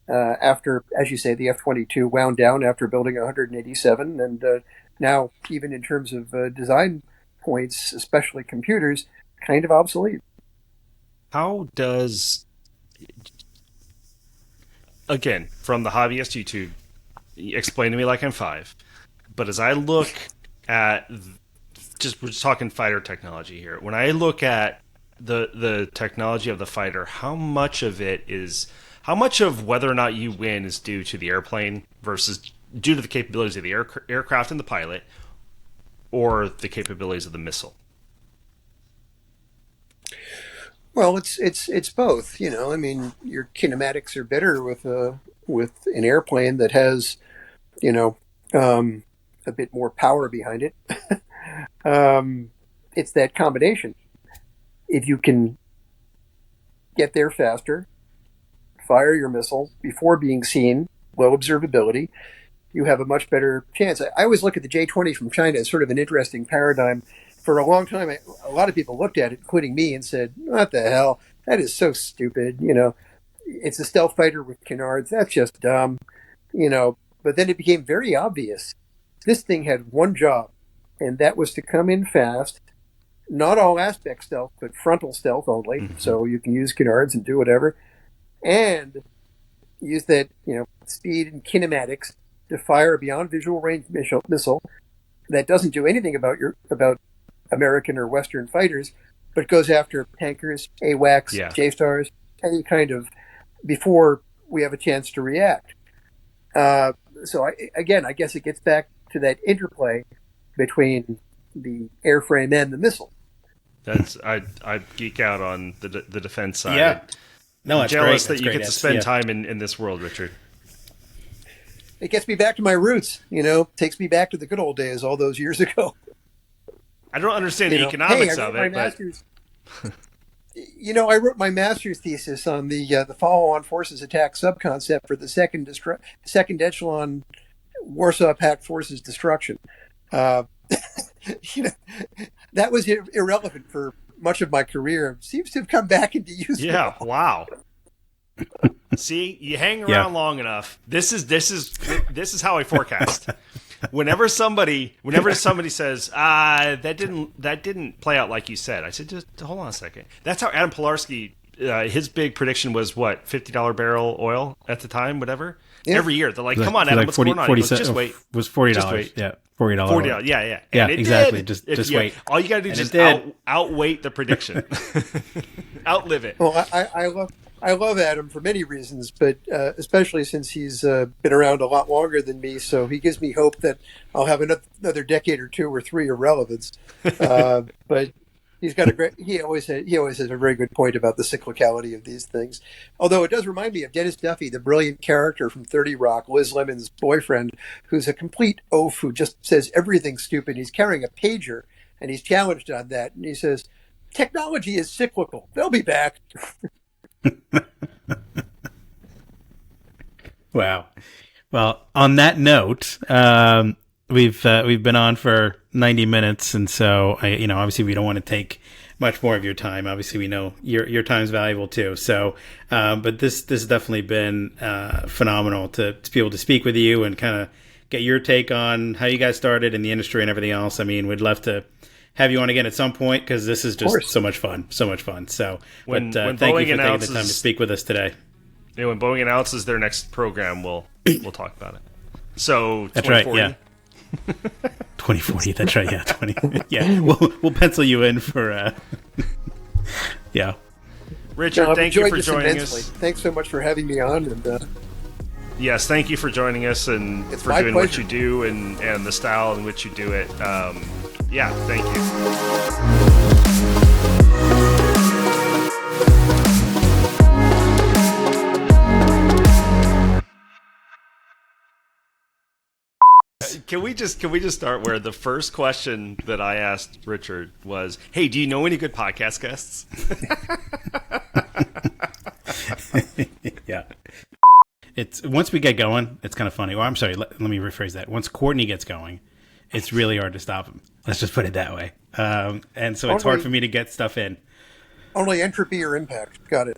after, as you say, the F-22 wound down after building 187. And now, even in terms of design points, especially computers, kind of obsolete. How does, again, from the hobbyist YouTube, explain to me like I'm 5, but as I look at, we're just talking fighter technology here, when I look at the technology of the fighter, how much of whether or not you win is due to the airplane versus due to the capabilities of the aircraft and the pilot, or the capabilities of the missile? Well, it's both. I mean, your kinematics are better with an airplane that has, a bit more power behind it. It's that combination. If you can get there faster, fire your missile before being seen, low observability, you have a much better chance. I always look at the J-20 from China as sort of an interesting paradigm. For a long time, a lot of people looked at it, including me, and said, what the hell? That is so stupid. It's a stealth fighter with canards. That's just dumb. But then it became very obvious. This thing had one job, and that was to come in fast, not all aspect stealth, but frontal stealth only. Mm-hmm. So you can use canards and do whatever, and use that, speed and kinematics to fire a beyond visual range missile that doesn't do anything about American or Western fighters, but goes after tankers, AWACS, J-stars, any kind of, before we have a chance to react. So I guess it gets back to that interplay between the airframe and the missile. I geek out on the defense side. Yeah. No, I'm jealous that you get to spend time in this world, Richard. It gets me back to my roots, takes me back to the good old days all those years ago. I don't understand the economics of it, but I wrote my master's thesis on the follow-on forces attack subconcept for the second echelon Warsaw Pact forces destruction. That was irrelevant for much of my career. It seems to have come back into use. Yeah, wow. See, you hang around long enough. This is how I forecast. Whenever somebody says, that didn't play out like you said, I said, just hold on a second. That's how Adam Pilarski, his big prediction was what, $50 barrel oil at the time, whatever. Yeah. Every year they're like, come on, Adam, what's going on? He goes, just wait. It was $40. Yeah, $40. $40. Yeah. Yeah, exactly. Did. Just wait. All you got to do is just outweight the prediction, outlive it. Well, I love Adam for many reasons, but especially since he's been around a lot longer than me, so he gives me hope that I'll have another decade or 2 or 3 of relevance. But he's got he always has a very good point about the cyclicality of these things. Although it does remind me of Dennis Duffy, the brilliant character from 30 Rock, Liz Lemon's boyfriend, who's a complete oaf who just says everything stupid. He's carrying a pager, and he's challenged on that, and he says, "Technology is cyclical. They'll be back." Wow. Well, on that note, we've been on for 90 minutes, and so obviously we don't want to take much more of your time. Obviously, we know your time's valuable too. So, but this has definitely been phenomenal to be able to speak with you and kind of get your take on how you guys started in the industry and everything else. I mean, we'd love to have you on again at some point because this is just so much fun. So, when thank Boeing you for taking the time to speak with us today. Yeah, when Boeing announces their next program, we'll talk about it. So that's right. 2040? Yeah. 2040. That's right. Yeah, 20. Yeah, we'll pencil you in for. Yeah. Richard, I've thank you enjoyed for this joining immensely. us. Thanks so much for having me on. And Yes, thank you for joining us and It's for my doing what pleasure. you do and the style in which you do it. Yeah, thank you. Can we just start where the first question that I asked Richard was, "Hey, do you know any good podcast guests?" Yeah. It's once we get going, it's kind of funny. Well, I'm sorry. Let me rephrase that. Once Courtney gets going, it's really hard to stop him. Let's just put it that way. And so it's hard for me to get stuff in. only entropy or impact. Got it.